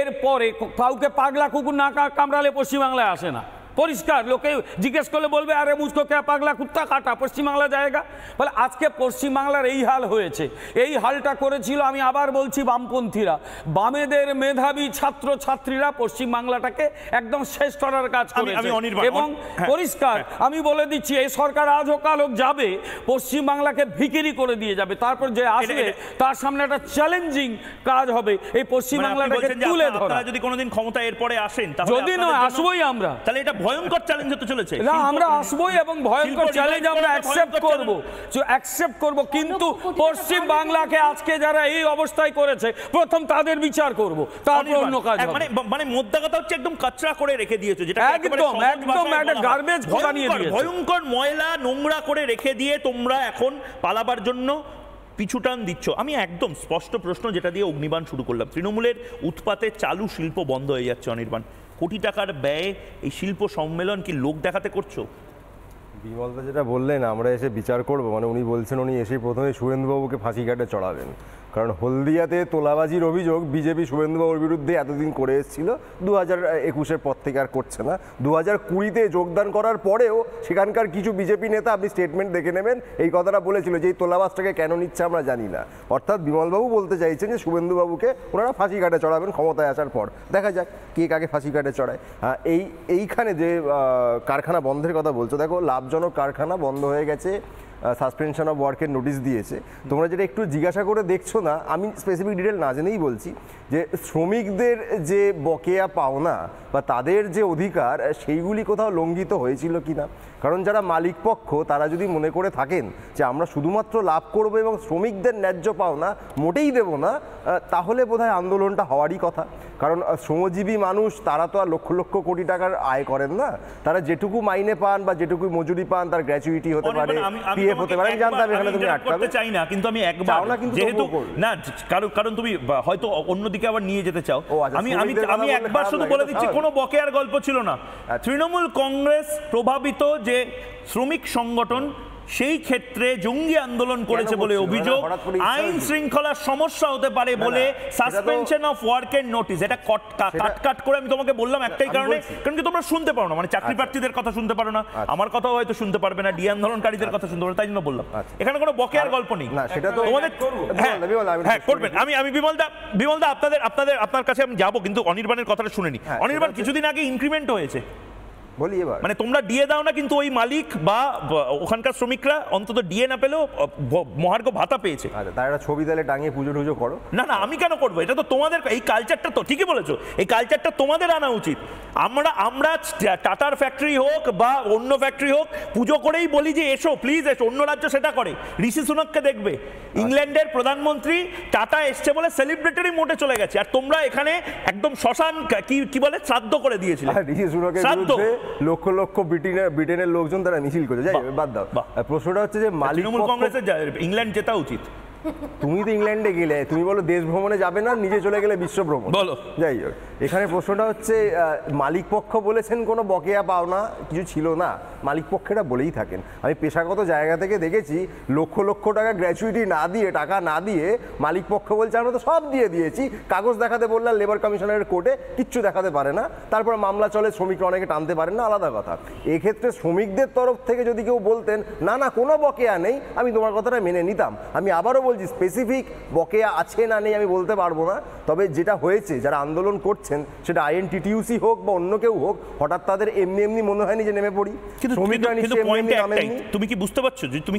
এরপরে কাউকে পাগলা কুকুর না কামড়ালে পশ্চিমবাংলায় আসে না, পরিষ্কার। লোকে জিজ্ঞেস করলে বলবে আরে মুঝকো কে পাগলা কুত্তা কাটা, পশ্চিমবাংলা জায়গা। বলে আজকে পশ্চিমবাংলার এই হাল হয়েছে। এই হালটা করেছিল, আমি আবার বলছি, বামপন্থীরা, বামেদের মেধাবী ছাত্র ছাত্রীরা পশ্চিমবাংলাটাকে একদম শেষ করার কাজ করেছে। এবং পরিষ্কার আমি বলে দিচ্ছি, এই সরকার আজ হোক কাল হোক যাবে, পশ্চিমবাংলাকে ভিখিরি করে দিয়ে যাবে। তারপর যে আসবে তার সামনে একটা চ্যালেঞ্জিং কাজ হবে এই পশ্চিমবাংলাটাকে তুলে ধরা। যদি কোনোদিন ক্ষমতা এরপরে আসেন, যদি নয় আসবোই আমরা, তাহলে এটা ভয়ঙ্কর চ্যালেঞ্জ হতে চলেছে। না আমরা আসবোই, এবং ভয়ঙ্কর চ্যালেঞ্জ আমরা অ্যাকসেপ্ট করব। কিন্তু পশ্চিম বাংলাকে আজকে যারা এই অবস্থায় করেছে, প্রথম তাদের বিচার করব, তারপর অন্য কাজ হবে। মানে মোদ্দা কথা হচ্ছে একদম কাচরা করে রেখে দিয়েছে, যেটা একদম একটা গার্বেজ বানিয়ে দিয়েছে, ভয়ঙ্কর ময়লা নোংরা করে রেখে দিয়ে তোমরা এখন পালাবার জন্য পিছুটান দিচ্ছ। আমি একদম স্পষ্ট প্রশ্ন যেটা দিয়ে অগ্নিবাণ শুরু করলাম, তৃণমূলের উৎপাতে চালু শিল্প বন্ধ হয়ে যাচ্ছে। অনির্বাণ, কোটি টাকার ব্যয়ে এই শিল্প সম্মেলন কি লোক দেখাতে করছো? বিমলদা যেটা বললেন আমরা এসে বিচার করব, মানে উনি বলছেন উনি এসে প্রথমে সুরেন্দ্রবাবুকে ফাঁসি কাটে চড়াবেন, কারণ হলদিয়াতে তোলাবাজির অভিযোগ বিজেপি শুভেন্দুবাবুর বিরুদ্ধে এতদিন করে এসেছিল, 2021-এর পর থেকে আর করছে না। 2020-তে যোগদান করার পরেও সেখানকার কিছু বিজেপি নেতা, আপনি স্টেটমেন্ট দেখে নেবেন, এই কথাটা বলেছিল যে এই তোলাবাজটাকে কেন নিচ্ছে আমরা জানি না। অর্থাৎ বিমলবাবু বলতে চাইছেন যে শুভেন্দুবাবুকে ওনারা ফাঁসি কাটে চড়াবেন ক্ষমতায় আসার পর, দেখা যাক কে কাকে ফাঁসি কাটে চড়ায়। এইখানে যে কারখানা বন্ধের কথা বলছো, দেখো লাভজনক কারখানা বন্ধ হয়ে গেছে, সাসপেনশন অফ ওয়ার্কের নোটিশ দিয়েছে। তোমরা যেটা একটু জিজ্ঞাসা করে দেখছো না, আমি স্পেসিফিক ডিটেল না জেনেই বলছি যে শ্রমিকদের যে বকেয়া পাওনা বা তাদের যে অধিকার সেইগুলি কোথাও লঙ্ঘিত হয়েছিল কি না। কারণ যারা মালিক পক্ষ তারা যদি মনে করে থাকেন যে আমরা শুধুমাত্র লাভ করব এবং শ্রমিকদের ন্যায্য পাওনা মোটেই দেব না, তাহলে বোধহয় আন্দোলনটা হওয়ারই কথা। কারণ শ্রমজীবী মানুষ তারা তো আর লক্ষ লক্ষ কোটি টাকার আয় করেন না, তারা যেটুকু মাইনে পান বা যেটুকু মজুরি পান তার গ্র্যাচুইটি হতে পারে, পিএফ হতে পারে, জানতাম এখানে তুমি আটকাবে চাই না, কিন্তু আমি একবার যেহেতু না কারণ তুমি হয়তো অন্যদিকে আবার নিয়ে যেতে চাও, আমি একবার শুধু বলে দিচ্ছি কোনো বকেয়ার গল্প ছিল না। তৃণমূল কংগ্রেস প্রভাবিত যে শ্রমিক সংগঠন সেই ক্ষেত্রে জঙ্গি আন্দোলন করেছে বলে অভিযোগ, আইন শৃঙ্খলার সমস্যা হতে পারে বলে সাসপেনশন অফ ওয়ার্কের নোটিশ। এটা কাট করে আমি তোমাকে বললাম একটাই কারণে, কারণ কি তোমরা শুনতে পারো না, মানে চাকরি প্রার্থীদের কথা শুনতে পারো না, আমার কথাও হয়তো শুনতে পারবে না, ডি আন্দোলনকারীদের কথা শুনতে পারো, তাই জন্য বললাম এখানে কোনো বকেয়ার গল্প নেই। সেটা তো তোমাদের হ্যাঁ করবেন। আমি বিমলদা আপনার কাছে আমি যাবো, কিন্তু অনির্বাণের কথাটা শুনে নি। অনির্বাণ, কিছুদিন আগে ইনক্রিমেন্ট হয়েছে, বলি এবার মানে তোমরা ডিএ দাও না, কিন্তু ওই মালিক বা ওখানকার শ্রমিকরা অন্তত ডিএ না পেলেও মহার্ঘ ভাতা পেয়েছে। তার একটা ছবি তাহলে টাঙিয়ে পুজো টুজো করো। না আমি কেন করবো? এটা তো তোমাদের, এই কালচারটা তো ঠিকই বলেছো, এই কালচারটা তোমাদের আনা উচিত। আমরা টাটার ফ্যাক্টরি হোক বা অন্য ফ্যাক্টরি হোক, পুজো করেই বলি যে এসো প্লিজ এসো। অন্য রাজ্য সেটা করে, ঋষি সুনাককে দেখবে, ইংল্যান্ডের প্রধানমন্ত্রী টাটা এসছে বলে সেলিব্রেটরি মোডে চলে গেছে, আর তোমরা এখানে একদম শ্মশান কি বলে শ্রাদ্ধ করে দিয়েছিলে। ঋষি সুনাকের বিরুদ্ধে লক্ষ লক্ষ ব্রিটেনের লোকজন তারা মিছিল করেছে। যাই বাদ দাও, প্রশ্নটা হচ্ছে যে মালিক তৃণমূল কংগ্রেসের ইংল্যান্ড জেতা উচিত। তুমি তো ইংল্যান্ডে গেলে, তুমি বলো দেশ ভ্রমণে যাবে না, নিজে চলে গেলে বিশ্ব ভ্রমণ। বলো। যাই হোক, এখানে প্রশ্নটা হচ্ছে মালিক পক্ষ বলেছেন কোনো বকেয়া পাওনা কিছু ছিল না, মালিক পক্ষেরা বলেই থাকেন। আমি পেশাগত জায়গা থেকে দেখেছি লক্ষ লক্ষ টাকা গ্র্যাচুইটি না দিয়ে, টাকা না দিয়ে মালিক পক্ষ বলছে আমরা তো সব দিয়ে দিয়েছি, কাগজ দেখাতে বললাম লেবার কমিশনের কোর্টে কিচ্ছু দেখাতে পারে না, তারপর মামলা চলে, শ্রমিকরা অনেকে টানতে পারেন না, আলাদা কথা। এক্ষেত্রে শ্রমিকদের তরফ থেকে যদি কেউ বলতেন না কোনো বকেয়া নেই, আমি তোমার কথাটা মেনে নিতাম। আমি আবারও বলছি স্পেসিফিক বকেয়া আছে না নেই আমি বলতে পারবো না, তবে যেটা হয়েছে যারা আন্দোলন করছেন সেটা আইএনটিটিইউসি হোক বা অন্য কেউ হোক, হঠাৎ তাদের এমনি মনে হয়নি যে নেমে পড়ি। তুমি কি বুঝতে পারছো যে তুমি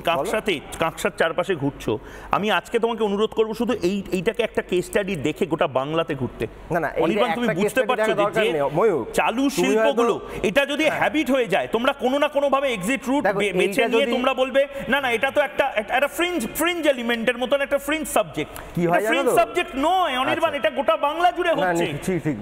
কাঁকসার চারপাশে ঘুরছো? আমি আজকে তোমাকে অনুরোধ করবো শুধু এইটাকে একটা কেস স্টাডি দেখে গোটা বাংলাতে ঘুরতে। না অনির্বাণ, তুমি বুঝতে পারছো যে চালু শিল্পগুলো এটা যদি হ্যাবিট হয়ে যায়, তোমরা কোনো না কোনো ভাবে এক্সিট রুট বেছে নিয়ে তোমরা বলবে না এটা তো একটা ফ্রিঞ্জ এলিমেন্টের মতন একটা ফ্রিঞ্জ সাবজেক্ট। কি হয় ফ্রিঞ্জ সাবজেক্ট নয় অনির্বাণ, এটা গোটা বাংলা জুড়ে হচ্ছে,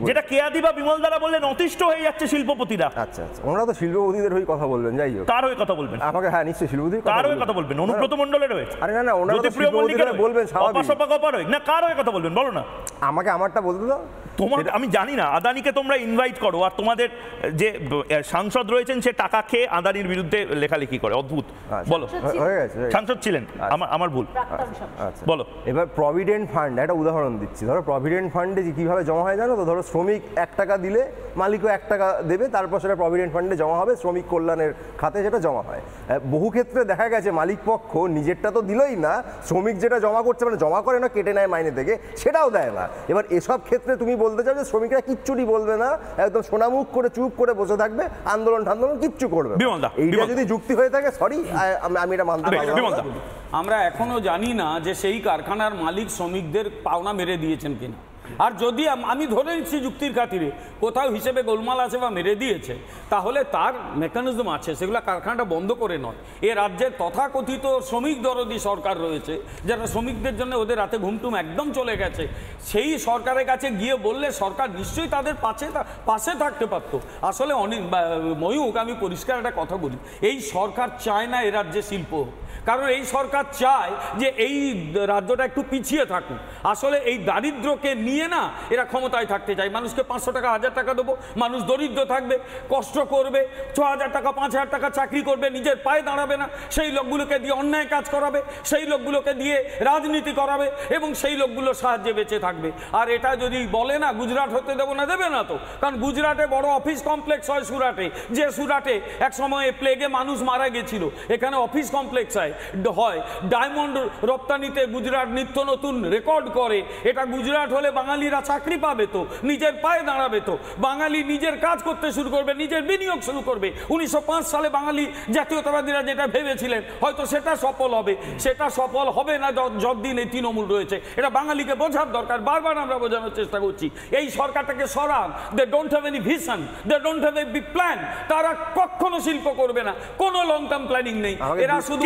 যেটা কেয়াদি বা বিমল দ্বারা বললেন অতিষ্ঠ হয়ে যাচ্ছে শিল্পপতিরা। আচ্ছা ওনারা তো শিল্পপতিদের হয়ে কথা বলবেন। যাই হোক, কার হয়ে কথা বলবেন? আমাকে হ্যাঁ নিশ্চয়ই শিল্পপতি কার হয়ে কথা বলবেন? অনুব্রত মণ্ডলের হয়ে? আরে না ওনারা তো শিল্পপতিরা বলবেন স্বাভাবিক। না কার হয়ে কথা বলবেন বলো না, আমাকে আমারটা বলতে দাও। তোমার আমি জানি না, আদানিকে তোমরা ইনভাইট করো আর তোমাদের যে সাংসদ রয়েছেন সে টাকা খেয়ে আদানির বিরুদ্ধে লেখালেখি করে, অদ্ভুত। বলো, সাংসদ ছিলেন, আমার ভুল। বলো। এবার প্রভিডেন্ট ফান্ড একটা উদাহরণ দিচ্ছি। ধরো প্রভিডেন্ট ফান্ডে কিভাবে জমা হয় জানো তো? ধরো শ্রমিক 1 টাকা দিলে মালিকও 1 টাকা দেবে, তারপর সেটা প্রভিডেন্ট ফান্ডে জমা হবে, শ্রমিক কল্যাণের খাতে সেটা জমা হয়। বহু ক্ষেত্রে দেখা গেছে মালিক পক্ষ নিজেরটা তো দিলই না, শ্রমিক যেটা জমা করছে মানে জমা করে না, কেটে নেয় মাইনে থেকে, সেটাও দেয় না। এবার এসব ক্ষেত্রে তুমি বলতে চাও যে শ্রমিকরা কিচ্ছুটি বলবে না, একদম সোনামুখ করে চুপ করে বসে থাকবে, আন্দোলন কিচ্ছু করবে। এইটা যদি যুক্তি হয়ে থাকে, সরি আমি এটা মানতে পারবো না। আমরা এখনো জানি না যে সেই কারখানার মালিক শ্রমিকদের পাওনা মেরে দিয়েছেন কিনা। আর যদি আমি ধরে নিচ্ছি যুক্তির খাতিরে কোথাও হিসেবে গোলমাল আছে বা মেরে দিয়েছে, তাহলে তার মেকানিজম আছে, সেগুলো কারখানাটা বন্ধ করে নয়। এ রাজ্যের তথাকথিত শ্রমিক দরদি সরকার রয়েছে, যারা শ্রমিকদের জন্য ওদের রাতে ঘুমটুম একদম চলে গেছে, সেই সরকারের কাছে গিয়ে বললে সরকার নিশ্চয়ই তাদের পাশে থাকতে পারত। আসলে ময়ূক, আমি পরিষ্কার একটা কথা বলি, এই সরকার চায় না এ রাজ্যে শিল্প, কারণ এই সরকার চায় যে এই রাজ্যটা একটু পিছিয়ে থাকুক। আসলে এই দারিদ্র্যকে নিয়ে না এরা ক্ষমতায় থাকতে চায়। মানুষকে 500 টাকা 1000 টাকা দেবো, মানুষ দরিদ্র থাকবে, কষ্ট করবে, 6000 টাকা 5000 টাকা চাকরি করবে, নিজের পায়ে দাঁড়াবে না, সেই লোকগুলোকে দিয়ে অন্যায় কাজ করাবে, সেই লোকগুলোকে দিয়ে রাজনীতি করাবে এবং সেই লোকগুলো সাহায্যে বেঁচে থাকবে। আর এটা যদি বলে না গুজরাট হতে দেবো না, দেবে না তো, কারণ গুজরাটে বড় অফিস কমপ্লেক্স হয় সুরাটে, যে সুরাটে এক সময় প্লেগে মানুষ মারা গেছিল, এখানে অফিস কমপ্লেক্স হয়। ডায়মন্ড রপ্তানিতে গুজরাট নিত্য নতুন রেকর্ড করে। এটা গুজরাট হলে বাঙালিরা চাকরি পাবে তো, নিজের পায়ে দাঁড়াবে তো, বাঙালি নিজের কাজ করতে শুরু করবে, নিজের বিনিয়োগ শুরু করবে। 1905 সালে বাঙালি জাতীয়তাবাদীরা যেটা ভেবেছিলেন হয়তো সেটা সফল হবে, সেটা সফল হবে না যতদিন এই তৃণমূল রয়েছে। এটা বাঙালিকে বোঝার দরকার, বারবার আমরা বোঝানোর চেষ্টা করছি। এই সরকারটাকে সরান, they don't have any vision, they don't have a big plan. তারা কখনো শিল্প করবে না, কোনো লং টার্ম প্ল্যানিং নেই। এরা শুধু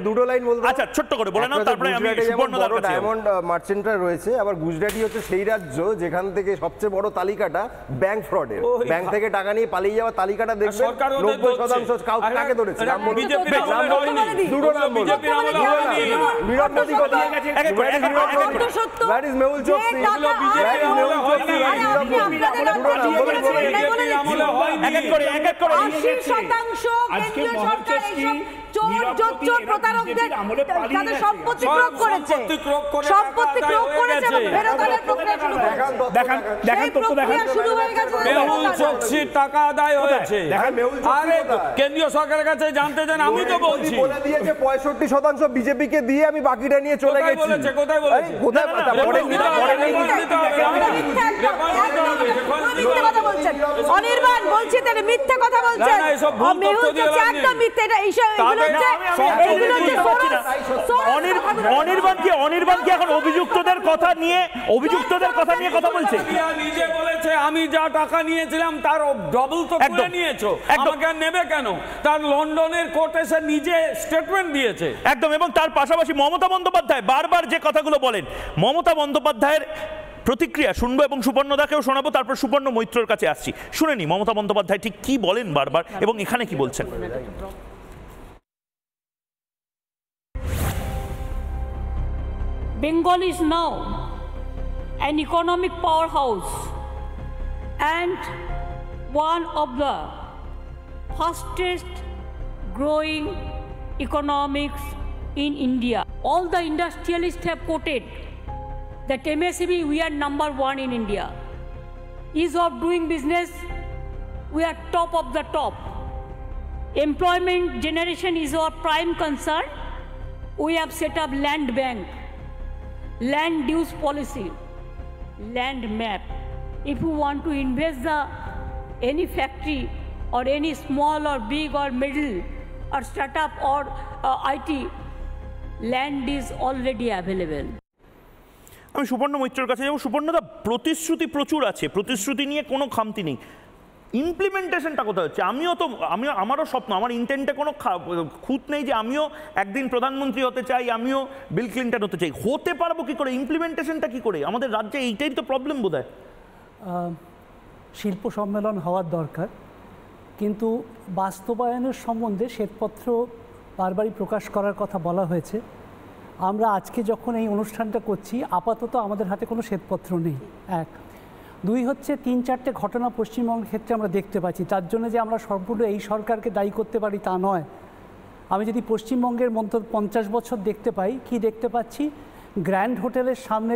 দুটো লাইন বলতে, আচ্ছা ছোট্ট করে বলে নাও, তারপরে আমি সুবর্ণদার কাছে। ডায়মন্ড মার্চেন্টরা রয়েছে, আবার গুজরাটি হচ্ছে সেই রাজ্য যেখান থেকে সবচেয়ে বড় তালিকাটা ব্যাংক ফ্রডের, ব্যাংক থেকে টাকা নিয়ে পালিয়ে যাওয়ার তালিকাটা দেখবেন 90% কাকে ধরেছে? দুটো নাম বলুন। বিরাট মোদি কোথায়? মেহুল চোকসি, টাকা আদায় হয়েছে। কেন্দ্রীয় সরকারের কাছে জানতে চান, আমি তো বলছি 65% বিজেপিকে দিয়ে আমি বাকিটা নিয়ে চলে গেছি। কোথায় বলেছে? অনির্বাণ বলছি তাহলে মিথ্যা কথা বলছেন। অনির্বাণ কি এখন অভিযুক্তদের কথা নিয়ে কথা বলছে? নিজে বলেছে আমি যা টাকা নিয়েছিলাম তার ডবল তো তুলে নিয়েছো, আমাকে নেবে কেন? তার লন্ডনের কোর্টে সে নিজে স্টেটমেন্ট দিয়েছে। একদম। এবং তার পাশাপাশি মমতা বন্দ্যোপাধ্যায় বারবার যে কথাগুলো বলেন, মমতা বন্দ্যোপাধ্যায়ের প্রতিক্রিয়া শুনবো এবং সুবর্ণদাকেও শোনাবো, তারপর সুবর্ণ মৈত্রর কাছে আসছি। শুনে নি মমতা বন্দ্যোপাধ্যায় ঠিক কি বলেন বারবার এবং এখানে কি বলছেন। Bengal is now an economic powerhouse and one of the fastest growing economics in India. All the industrialists have quoted that MSME, we are number 1 in India. Ease of doing business, we are top of the top. Employment generation is our prime concern. We have set up land bank, land use policy, land map. If you want to invest any factory or any small or big or middle or startup or IT, land is already available. আমি সুবর্ণ মৈত্রর কাছে যাবো। সুবর্ণদা, প্রতিশ্রুতি প্রচুর আছে, প্রতিশ্রুতি নিয়ে কোনো খামতি নেই, ইমপ্লিমেন্টেশনটা কোথায় হচ্ছে? আমারও স্বপ্ন, আমার ইন্টেন্টে কোনো খুঁত নেই যে আমিও একদিন প্রধানমন্ত্রী হতে চাই, আমিও বিল ক্লিন্টন হতে চাই। হতে পারবো কি করে? ইমপ্লিমেন্টেশনটা কি করে? আমাদের রাজ্যে এইটাই তো প্রবলেম বোধহয়। শিল্প সম্মেলন হওয়ার দরকার, কিন্তু বাস্তবায়নের সম্বন্ধে শ্বেতপত্র বারবারই প্রকাশ করার কথা বলা হয়েছে। আমরা আজকে যখন এই অনুষ্ঠানটা করছি, আপাতত আমাদের হাতে কোনো শ্বেতপত্র নেই। এক, দুই হচ্ছে 3-4টে ঘটনা পশ্চিমবঙ্গের ক্ষেত্রে আমরা দেখতে পাচ্ছি। তার জন্য যে আমরা সম্পূর্ণ এই সরকারকে দায়ী করতে পারি তা নয়। আমি যদি পশ্চিমবঙ্গের মধ্যে 50 বছর দেখতে পাই, কি দেখতে পাচ্ছি? গ্র্যান্ড হোটেলের সামনে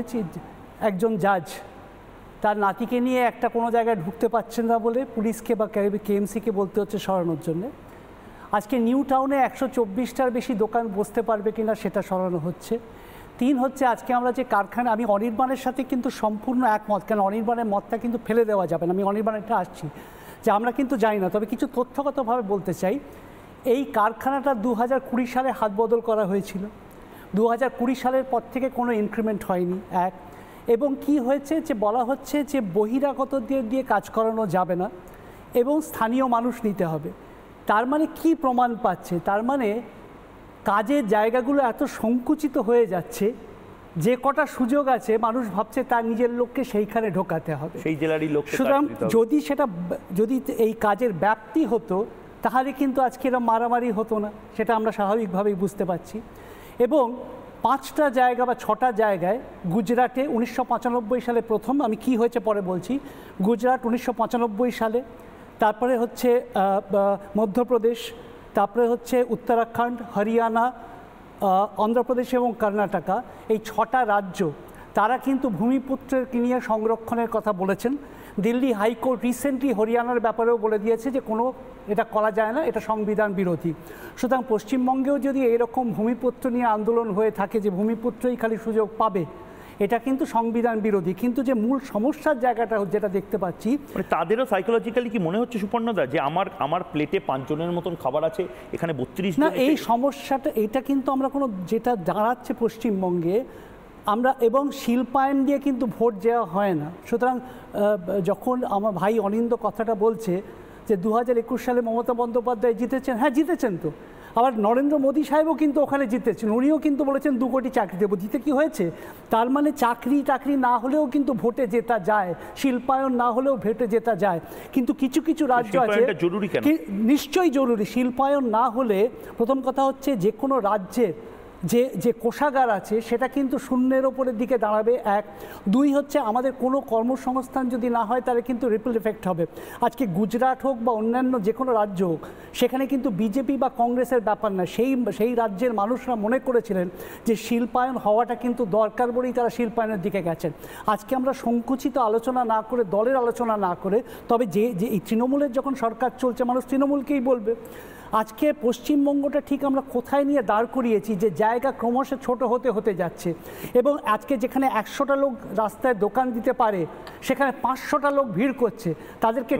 একজন জাজ তার নাতিকে নিয়ে একটা কোনো জায়গায় ঢুকতে পারছেন না বলে পুলিশকে বা কেএমসিকে বলতে হচ্ছে সরানোর জন্যে। আজকে নিউ টাউনে 124টার বেশি দোকান বসতে পারবে কিনা সেটা সরানো হচ্ছে। 3 হচ্ছে আজকে আমরা যে কারখানা, আমি অনির্বাণের সাথে কিন্তু সম্পূর্ণ একমত, কেন অনির্বাণের মতটা কিন্তু ফেলে দেওয়া যাবে না। আমি অনির্বাণেরটা আসছি যে আমরা কিন্তু জানি না, তবে কিছু তথ্যগতভাবে বলতে চাই। এই কারখানাটা 2020 সালে হাত বদল করা হয়েছিল। 2020 সালের পর থেকে কোনো ইনক্রিমেন্ট হয়নি। এক, এবং কি হয়েছে যে বলা হচ্ছে যে বহিরাগতদের দিয়ে কাজ করানো যাবে না এবং স্থানীয় মানুষ নিতে হবে। তার মানে কি প্রমাণ পাচ্ছে? তার মানে কাজের জায়গাগুলো এত সংকুচিত হয়ে যাচ্ছে, যে কটা সুযোগ আছে মানুষ ভাবছে তার নিজের লোককে সেইখানে ঢোকাতে হবে, সেই জেলারই লোক। সুতরাং যদি এই কাজের ব্যাপ্তি হতো তাহলে কিন্তু আজকে এরকম মারামারি হতো না, সেটা আমরা স্বাভাবিকভাবেই বুঝতে পারছি। এবং 5টা জায়গা বা 6টা জায়গায় গুজরাটে 1995 সালে প্রথম, আমি কি হয়েছে পরে বলছি, গুজরাট 1995 সালে, তারপরে হচ্ছে মধ্যপ্রদেশ, তারপরে হচ্ছে উত্তরাখণ্ড, হরিয়ানা, অন্ধ্রপ্রদেশ এবং কর্ণাটকা, এই 6টা রাজ্য তারা কিন্তু ভূমিপুত্রের নিয়ে সংরক্ষণের কথা বলেছেন। দিল্লি হাইকোর্ট রিসেন্টলি হরিয়ানার ব্যাপারেও বলে দিয়েছে যে কোনো এটা করা যায় না, এটা সংবিধান বিরোধী। সুতরাং পশ্চিমবঙ্গেও যদি এরকম ভূমিপুত্র নিয়ে আন্দোলন হয়ে থাকে যে ভূমিপুত্রই খালি সুযোগ পাবে, এটা কিন্তু সংবিধান বিরোধী। কিন্তু যে মূল সমস্যার জায়গাটা যেটা দেখতে পাচ্ছি, মানে তাদেরও সাইকোলজিক্যালি কি মনে হচ্ছে সুপর্ণদা যে আমার প্লেটে 5 জনের মতন খাবার আছে, এখানে 32 না, এই সমস্যাটা এটা কিন্তু আমরা কোনো যেটা দাঁড়াচ্ছে পশ্চিমবঙ্গে আমরা, এবং শিল্পায়ন দিয়ে কিন্তু ভোট দেওয়া হয় না। সুতরাং যখন আমার ভাই অনিন্দ কথাটা বলছে যে 2021 সালে মমতা বন্দ্যোপাধ্যায় জিতেছেন, হ্যাঁ জিতেছেন তো, আবার নরেন্দ্র মোদী সাহেবও কিন্তু ওখানে জিতেছেন, উনিও কিন্তু বলেছেন 2 কোটি চাকরি দেবো। জিতে কি হয়েছে? তার মানে চাকরি না হলেও কিন্তু ভোটে জেতা যায়, শিল্পায়ন না হলেও ভোটে জেতা যায়। কিন্তু কিছু কিছু রাজ্য আছে, নিশ্চয়ই জরুরি। শিল্পায়ন না হলে প্রথম কথা হচ্ছে যে কোনো রাজ্যের যে কোষাগার আছে সেটা কিন্তু শূন্যের ওপরের দিকে দাঁড়াবে, 1। 2 হচ্ছে আমাদের কোনো কর্মসংস্থান যদি না হয় তাহলে কিন্তু রিপল এফেক্ট হবে। আজকে গুজরাট হোক বা অন্যান্য যে কোনো রাজ্য হোক, সেখানে কিন্তু বিজেপি বা কংগ্রেসের ব্যাপার না, সেই রাজ্যের মানুষরা মনে করেছিলেন যে শিল্পায়ন হওয়াটা কিন্তু দরকার বলেই তারা শিল্পায়নের দিকে গেছেন। আজকে আমরা সংকুচিত আলোচনা না করে, দলের আলোচনা না করে, তবে যে এই তৃণমূলের যখন সরকার চলছে মানুষ তৃণমূলকেই বলবে। আজকে পশ্চিমবঙ্গটা ঠিক আমরা কোথায় নিয়ে দাঁড় করিয়েছি, যে জায়গা ক্রমশ ছোট হতে যাচ্ছে, এবং আজকে যেখানে 100টা লোক রাস্তায় দোকান দিতে পারে সেখানে 500টা লোক ভিড় করছে, তাদেরকে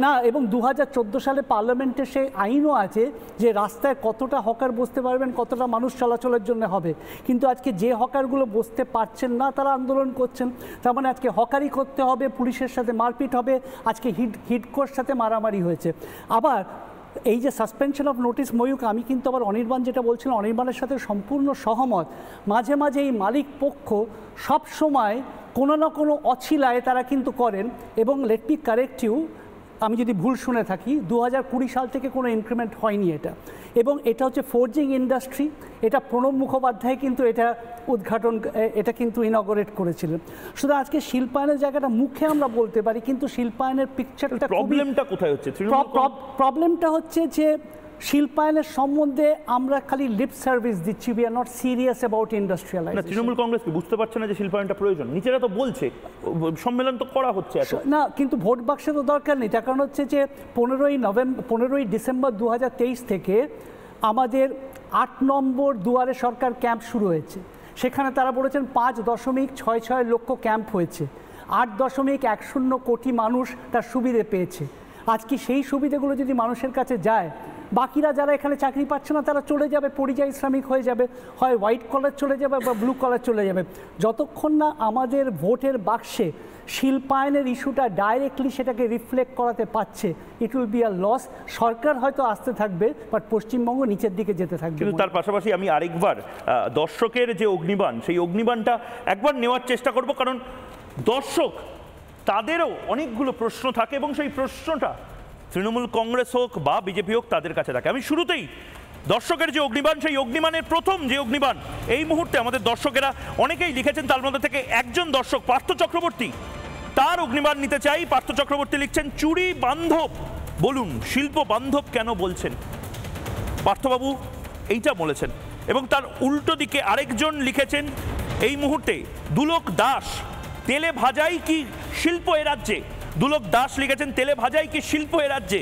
না। এবং 2014 সালে পার্লামেন্টে সেই আইনও আছে যে রাস্তায় কতটা হকার বসতে পারবেন, কতটা মানুষ চলাচলের জন্য হবে। কিন্তু আজকে যে হকারগুলো বসতে পারছেন না তারা আন্দোলন করছেন। তার মানে আজকে হকারি করতে হবে, পুলিশের সাথে মারপিট হবে। আজকে হিডকোর সাথে মারামারি হয়েছে। আবার এই যে সাসপেনশন অফ নোটিস, ময়ূক, আমি কিন্তু আবার অনির্বাণ যেটা বলছিলাম, অনির্বাণের সাথে সম্পূর্ণ সহমত। মাঝে মাঝে এই মালিক পক্ষ সব সময় কোনো না কোনো অছিলায় তারা কিন্তু করেন। এবং লেট মি কারেক্ট ইউ, আমি যদি ভুল শুনে থাকি, 2020 সাল থেকে কোনো ইনক্রিমেন্ট হয়নি এটা। এবং এটা হচ্ছে ফোর্জিং ইন্ডাস্ট্রি, এটা প্রণব মুখোপাধ্যায় কিন্তু এটা উদ্ঘাটন, এটা কিন্তু ইনগরেট করেছিলেন। শুধু আজকে শিল্পায়নের জায়গাটা মুখে আমরা বলতে পারি, কিন্তু শিল্পায়নের পিকচারটা, প্রবলেমটা কোথায় হচ্ছে? প্রবলেমটা হচ্ছে যে শিল্পায়নের সম্বন্ধে আমরা খালি লিপ সার্ভিস দিচ্ছি, we are not serious about industrialisation. Trinamool Congress কি বুঝতে পারছে না যে শিল্পায়নটা প্রয়োজন? নিজেরা তো বলছে, সম্মেলন তো করা হচ্ছে না, কিন্তু ভোট বাক্সে তো দরকার নেই। তার কারণ হচ্ছে যে 15ই ডিসেম্বর 2023 থেকে আমাদের 8 নম্বর দুয়ারে সরকার ক্যাম্প শুরু হয়েছে। সেখানে তারা বলেছেন 5.66 লক্ষ ক্যাম্প হয়েছে, 8.10 কোটি মানুষ তার সুবিধে পেয়েছে। আজকে সেই সুবিধেগুলো যদি মানুষের কাছে যায়, বাকিরা যারা এখানে চাকরি পাচ্ছে না তারা চলে যাবে, পরিযায়ী শ্রমিক হয়ে যাবে, হয় হোয়াইট কলার চলে যাবে বা ব্লু কলার চলে যাবে। যতক্ষণ না আমাদের ভোটের বাক্সে শিল্পায়নের ইস্যুটা ডাইরেক্টলি সেটাকে রিফ্লেক্ট করাতে পারছে, it will be a loss. সরকার হয়তো আসতে থাকবে, বাট পশ্চিমবঙ্গ নিচের দিকে যেতে থাকবে। কিন্তু তার পাশাপাশি আমি আরেকবার দর্শকের যে অগ্নিবাণ, সেই অগ্নিবাণটা একবার নেওয়ার চেষ্টা করব, কারণ দর্শক তাদেরও অনেকগুলো প্রশ্ন থাকে এবং সেই প্রশ্নটা তৃণমূল কংগ্রেস হোক বা বিজেপি হোক তাদের কাছে থাকে। আমি শুরুতেই দর্শকের যে অগ্নিবাণ, সেই অগ্নিবাণের প্রথম যে অগ্নিবাণ এই মুহূর্তে আমাদের দর্শকেরা অনেকেই লিখেছেন, তার মধ্যে থেকে একজন দর্শক পার্থ চক্রবর্তী, তার অগ্নিবাণ নিতে চাই। পার্থ চক্রবর্তী লিখছেন, চুরি বান্ধব বলুন, শিল্প বান্ধব কেন বলছেন? পার্থবাবু এইটা বলেছেন। এবং তার উল্টো দিকে আরেকজন লিখেছেন এই মুহূর্তে, দুলোক দাস, তেলে ভাজাই কি শিল্প এ রাজ্যে? দুলোক দাস লিখেছেন, তেলে ভাজাই কি শিল্প এ রাজ্যে?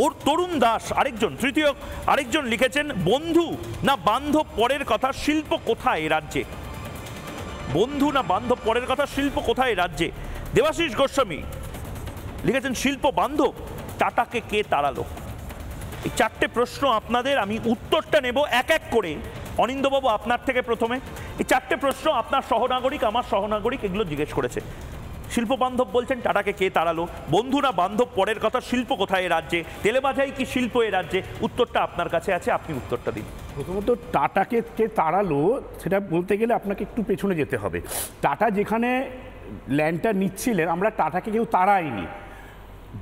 ওর তরুণ দাস তৃতীয় আরেকজন লিখেছেন, বন্ধু না বান্ধব পরের কথা, শিল্প কোথায় এ রাজ্যে? বন্ধু না বান্ধব পরের কথা, শিল্প কোথায় এ রাজ্যে? দেবাশিস গোস্বামী লিখেছেন, শিল্প বান্ধব, টাটাকে কে তাড়ালো? এই 4টে প্রশ্ন আপনাদের, আমি উত্তরটা নেব এক এক করে। অনিন্দবাবু, আপনার থেকে প্রথমে। এই 4টে প্রশ্ন আপনার সহনাগরিক, আমার সহনাগরিক এগুলো জিজ্ঞেস করেছে। শিল্প বান্ধব বলছেন, টাটাকে কে তাড়ালো? বন্ধু না বান্ধব পরের কথা, শিল্প কোথায় এ রাজ্যে? তেলে ভাজাই কি শিল্প এ রাজ্যে? উত্তরটা আপনার কাছে আছে, আপনি উত্তরটা দিন। প্রথমত টাটাকে কে তাড়ালো সেটা বলতে গেলে আপনাকে একটু পেছনে যেতে হবে। টাটা যেখানে ল্যান্ডটা নিচ্ছিলেন, আমরা টাটাকে কেউ তাড়াইনি।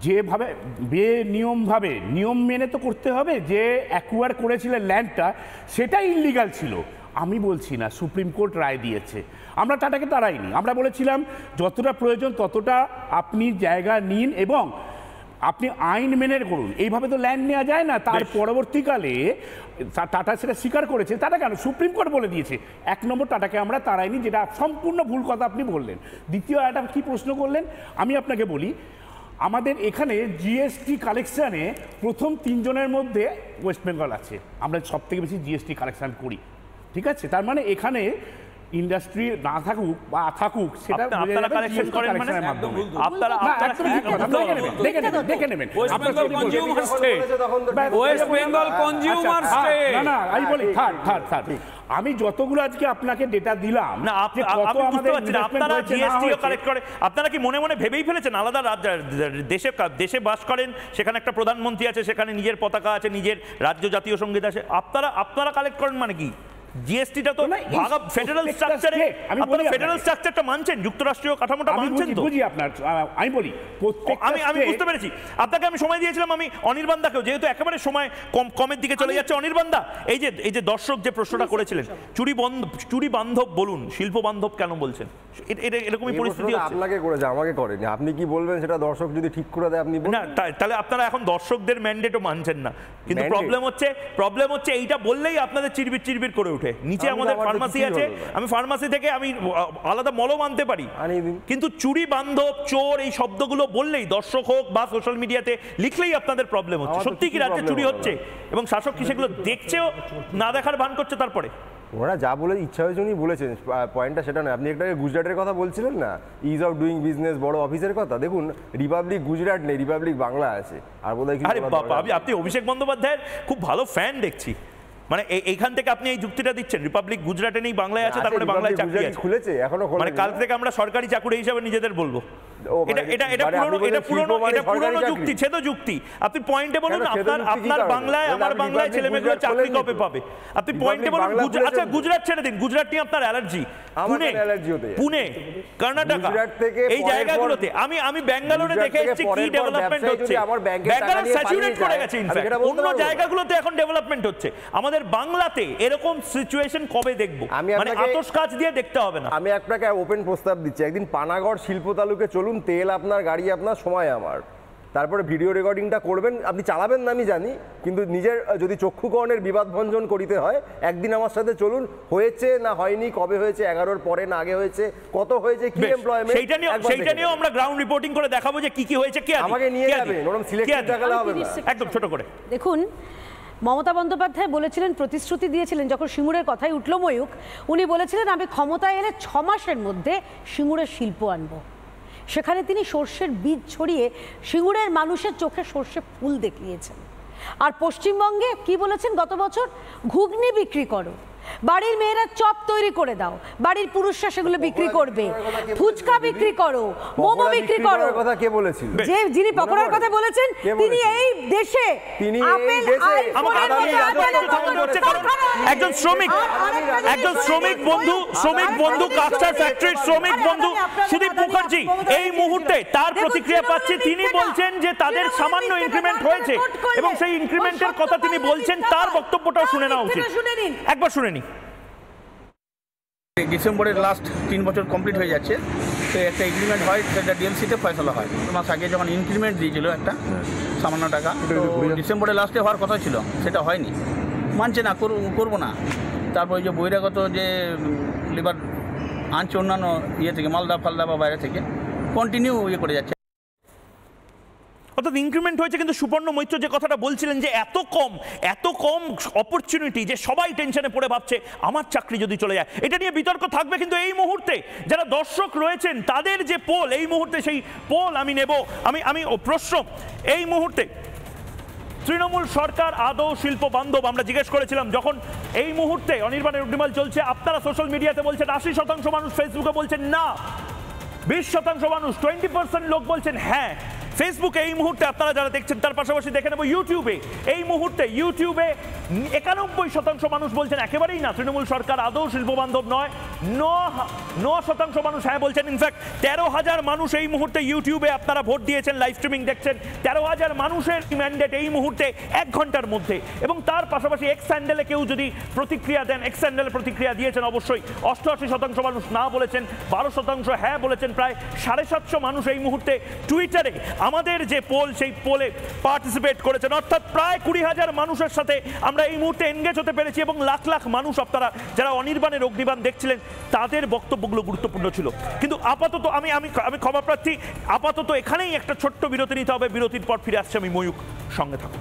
যেভাবে বেনিয়মভাবে নিয়ম মেনে তো করতে হবে, যে অ্যাকুয়ার করেছিলেন ল্যান্ডটা সেটা ইললিগাল ছিল। আমি বলছি না, সুপ্রিম কোর্ট রায় দিয়েছে, আমরা টাটাকে তাড়াইনি, আমরা বলেছিলাম যতটা প্রয়োজন ততটা আপনি জায়গা নিন এবং আপনি আইন মেনে করুন। এইভাবে তো ল্যান্ড নেওয়া যায় না। তার পরবর্তীকালে টাটা সেটা স্বীকার করেছে। টাটা কেন, সুপ্রিম কোর্ট বলে দিয়েছে। 1 নম্বর, টাটাকে আমরা তাড়াইনি, যেটা সম্পূর্ণ ভুল কথা আপনি বললেন। দ্বিতীয় একটা কি প্রশ্ন করলেন, আমি আপনাকে বলি, আমাদের এখানে জিএসটি কালেকশানে প্রথম 3 জনের মধ্যে ওয়েস্ট বেঙ্গল আছে। আমরা সব থেকে বেশি জিএসটি কালেকশান করি, ঠিক আছে? তার মানে এখানে ইন্ডাস্ট্রি না থাকুক বা থাকুক, সেটা আপনারা কালেকশন করেন মানে আপনারা দেখে নেবেন। West Bengal consumer state. না আমি বলি থার্ড আমি যতগুলো আজকে আপনাকে ডেটা দিলাম না, আপনি বুঝতে পারছেন আপনারা জিএসটিও কালেক্ট করে, আপনারা কি মনে মনে ভেবেই ফেলেছেন আলাদা দেশে বাস করেন, সেখানে একটা প্রধানমন্ত্রী আছে, সেখানে নিজের পতাকা আছে, নিজের রাজ্য জাতীয় সঙ্গীত আছে, আপনারা কালেক্ট করেন মানে কি? জিএসটিটা তো ভাগা ফেডারেল স্ট্রাকচারে, আপনারা ফেডারেল স্ট্রাকচারটা মানছেন, যুক্তরাষ্ট্রীয় কাঠামোটা মানছেন তো? বুঝি আপনার, আমি বলি আমি বুঝতে পেরেছি। আপনাকে আমি সময় দিয়েছিলাম, আমি অনির্বাণদাকেও, যেহেতু একেবারে সময় কমের দিকে চলে যাচ্ছে। অনির্বাণদা, এই যে দর্শক যে প্রশ্নটা করেছিলেন, চুরি বান্ধব বলুন, শিল্প বান্ধব কেন বলছেন? এরকমই পরিস্থিতি হচ্ছে। আপনাকে করেছে, আমাকে করেনি। আপনি কি বলবেন সেটা দর্শক যদি ঠিক করে দেয় আপনি না, তাহলে আপনারা এখন দর্শকদের ম্যান্ডেটও মানছেন না। কিন্তু প্রবলেম হচ্ছে এইটা বললেই আপনাদের চিরবির করে ওঠে। নিচে আমাদের ফার্মাসি আছে, আমি ফার্মাসি থেকে আমি আলাদা মলম আনতে পারি, কিন্তু চুরি বান্ধব, চোর, এই শব্দগুলো বললেই, দর্শক হোক বা সোশ্যাল মিডিয়াতে লিখলেই আপনাদের প্রবলেম হচ্ছে। সত্যি কি রাজ্যে চুরি হচ্ছে এবং শাসক কি সেগুলো দেখছেও না, দেখার ভান করছে? তারপরে ওরা যা বলে ইচ্ছা হয়েছে উনি বলেছেন, পয়েন্টটা সেটা নয়। আপনি একটা গুজরাটের কথা বলছিলেন না, ইজ অফ ডুইং বিজনেস, বড় অফিসের কথা। দেখুন, রিপাবলিক গুজরাট নেই, রিপাবলিক বাংলা আছে। আর বোধহয় আপনি অভিষেক বন্দ্যোপাধ্যায়ের খুব ভালো ফ্যান দেখছি, মানে এইখান থেকে আপনি এই যুক্তিটা দিচ্ছেন রিপাবলিক গুজরাটে নেই, বাংলায় আছে, তারপরে বাংলায় চাকরি আছে, খুলেছে এখনো, মানে কাল থেকে আমরা সরকারি চাকরি হিসাবে নিজেদের বলবো। এটা পুরনো যুক্তি, ছেদ যুক্তি। আপনি পয়েন্টে বলুন, আপনার বাংলায়, আমার বাংলায় ছেলেমেয়েগুলো চাকরি কবে পাবে? আপনি পয়েন্টে বলুন। আচ্ছা, গুজরাট ছেড়ে দিন, গুজরাট নিয়ে আপনার অ্যালার্জি। পুনে, কর্ণাটকা, এই জায়গাগুলোতে আমি ব্যাঙ্গালোরে দেখে এসেছি কি ডেভেলপমেন্ট হচ্ছে। ব্যাঙ্গালোর স্যাচুরেট করে গেছে, ইনফ্যাক্ট অন্য জায়গাগুলোতে এখন ডেভেলপমেন্ট হচ্ছে। আমাদের বাংলাতে এরকম সিচুয়েশন কবে দেখবো? মানে আতশ কাজ দিয়ে দেখতে হবে না। আমি আপনাকে ওপেন প্রস্তাব দিচ্ছি, একদিন পানাগড় শিল্প তালুকে চলুন, তেল আপনার, গাড়ি আপনার, সময় আমার। তারপরে ভিডিও রেকর্ডিংটা করবেন, আপনি চালাবেন না আমি জানি, কিন্তু নিজের যদি চক্ষুকর্ণের বিবাদ ভঞ্জন করিতে হয়, একদিন আমার সাথে চলুন। হয়েছে না হয়নি, কবে হয়েছে, 11-র পরে না আগে হয়েছে, কত হয়েছে, কি এমপ্লয়মেন্ট, সেইটা নিয়েও আমরা গ্রাউন্ড রিপোর্টিং করে দেখাবো যে কি হয়েছে। কে আমাকে নিয়ে যাবেন, ওরকম সিলেক্টেড দেখালে হবে না। একদম ছোট করে দেখুন, মমতা বন্দ্যোপাধ্যায় বলেছিলেন, প্রতিশ্রুতি দিয়েছিলেন, যখন সিঙ্গুরের কথাই উঠল ময়ূক, উনি বলেছিলেন আমি ক্ষমতায় এলে 6 মাসের মধ্যে সিঙ্গুরের শিল্প আনবো। সেখানে তিনি সর্ষের বীজ ছড়িয়ে সিঙ্গুরের মানুষের চোখে সর্ষে ফুল দেখিয়েছেন। আর পশ্চিমবঙ্গে কি বলেছেন গত বছর? ঘুগনি বিক্রি করো, বাড়ির মেয়েরা চপ তৈরি করে দাও, বাড়ির পুরুষরা সেগুলো বিক্রি করবে, ফুচকা বিক্রি করো, মোমো বিক্রি করো। কথা কে বলেছিল? যিনি পকোড়ার কথা বলেছেন তিনি এই দেশে আপেল, একজন শ্রমিক বন্ধু কাস্টার ফ্যাক্টরির শ্রমিক বন্ধু সুদীপ মুখার্জি এই মুহূর্তে তার প্রতিক্রিয়া পাচ্ছে। তিনি বলছেন যে তাদের সামান্য ইনক্রিমেন্ট হয়েছে এবং সেই ইনক্রিমেন্টের কথা তিনি বলছেন, তার বক্তব্যটাও শুনে নেওয়া উচিত। একবার শুনে নি। ডিসেম্বরের লাস্ট 3 বছর কমপ্লিট হয়ে যাচ্ছে, তো একটা এগ্রিমেন্ট হয়, সেটা ডিএলসিতে ফয়সলা হয়। 2 মাস আগে যখন ইনক্রিমেন্ট দিয়েছিল একটা সামান্য টাকা, তো ডিসেম্বরের লাস্টে হওয়ার কথা ছিল, সেটা হয়নি, মানছে না, করবো না। তারপর যে বহিরাগত যে লেবার আনছে অন্যান্য থেকে, মালদা ফালদা বা বাইরে থেকে, কন্টিনিউ করে যাচ্ছে। অর্থাৎ ইনক্রিমেন্ট হয়েছে, কিন্তু সুপর্ণ মৈত্র যে কথাটা বলছিলেন যে এত কম অপরচুনিটি, যে সবাই টেনশনে পড়ে ভাবছে আমার চাকরি যদি চলে যায়, এটা নিয়ে বিতর্ক থাকবে। কিন্তু এই মুহূর্তে যারা দর্শক রয়েছেন তাদের যে পোল, এই মুহূর্তে সেই পোল আমি নেব। আমি প্রশ্ন, এই মুহূর্তে তৃণমূল সরকার আদৌ শিল্প বান্ধব? আমরা জিজ্ঞেস করেছিলাম যখন এই মুহূর্তে অনির্বাণের উদ্যমাল চলছে, আপনারা সোশ্যাল মিডিয়াতে বলছেন 80% মানুষ, ফেসবুকে বলছেন না, 20% মানুষ, 20% লোক বলছেন হ্যাঁ। ফেসবুকে এই মুহূর্তে আপনারা যারা দেখছেন, তার পাশাপাশি দেখে নেব ইউটিউবে, এই মুহূর্তে ইউটিউবে 91% মানুষ বলছেন একেবারেই না, তৃণমূল সরকার আদৌ শিল্প বান্ধব নয়। 9% মানুষ হ্যাঁ বলছেন। ইনফ্যাক্ট 13,000 মানুষ এই মুহূর্তে ইউটিউবে আপনারা ভোট দিয়েছেন, লাইভ স্ট্রিমিং দেখছেন। 13,000 মানুষের ম্যান্ডেট এই মুহূর্তে 1 ঘন্টার মধ্যে। এবং তার পাশাপাশি এক্স হ্যান্ডেলে কেউ যদি প্রতিক্রিয়া দেন, এক্স হ্যান্ডেলে প্রতিক্রিয়া দিয়েছেন অবশ্যই 88% মানুষ না বলেছেন, 12% হ্যাঁ বলেছেন। প্রায় 750 মানুষ এই মুহূর্তে টুইটারে আমাদের যে পোল সেই পোলে পার্টিসিপেট করেছেন। অর্থাৎ প্রায় 20,000 মানুষের সাথে আমরা এই মুহূর্তে এনগেজ হতে পেরেছি এবং লাখ লাখ মানুষ আপনারা যারা অনির্বাণের অগ্নিবাণ দেখছিলেন তাদের বক্তব্যগুলো গুরুত্বপূর্ণ ছিল। কিন্তু আপাতত আমি আমি আমি ক্ষমা প্রার্থী, আপাতত এখানেই একটা ছোট্ট বিরতি নিতে হবে। বিরতির পর ফিরে আসছে আমি ময়ূক, সঙ্গে থাকুন।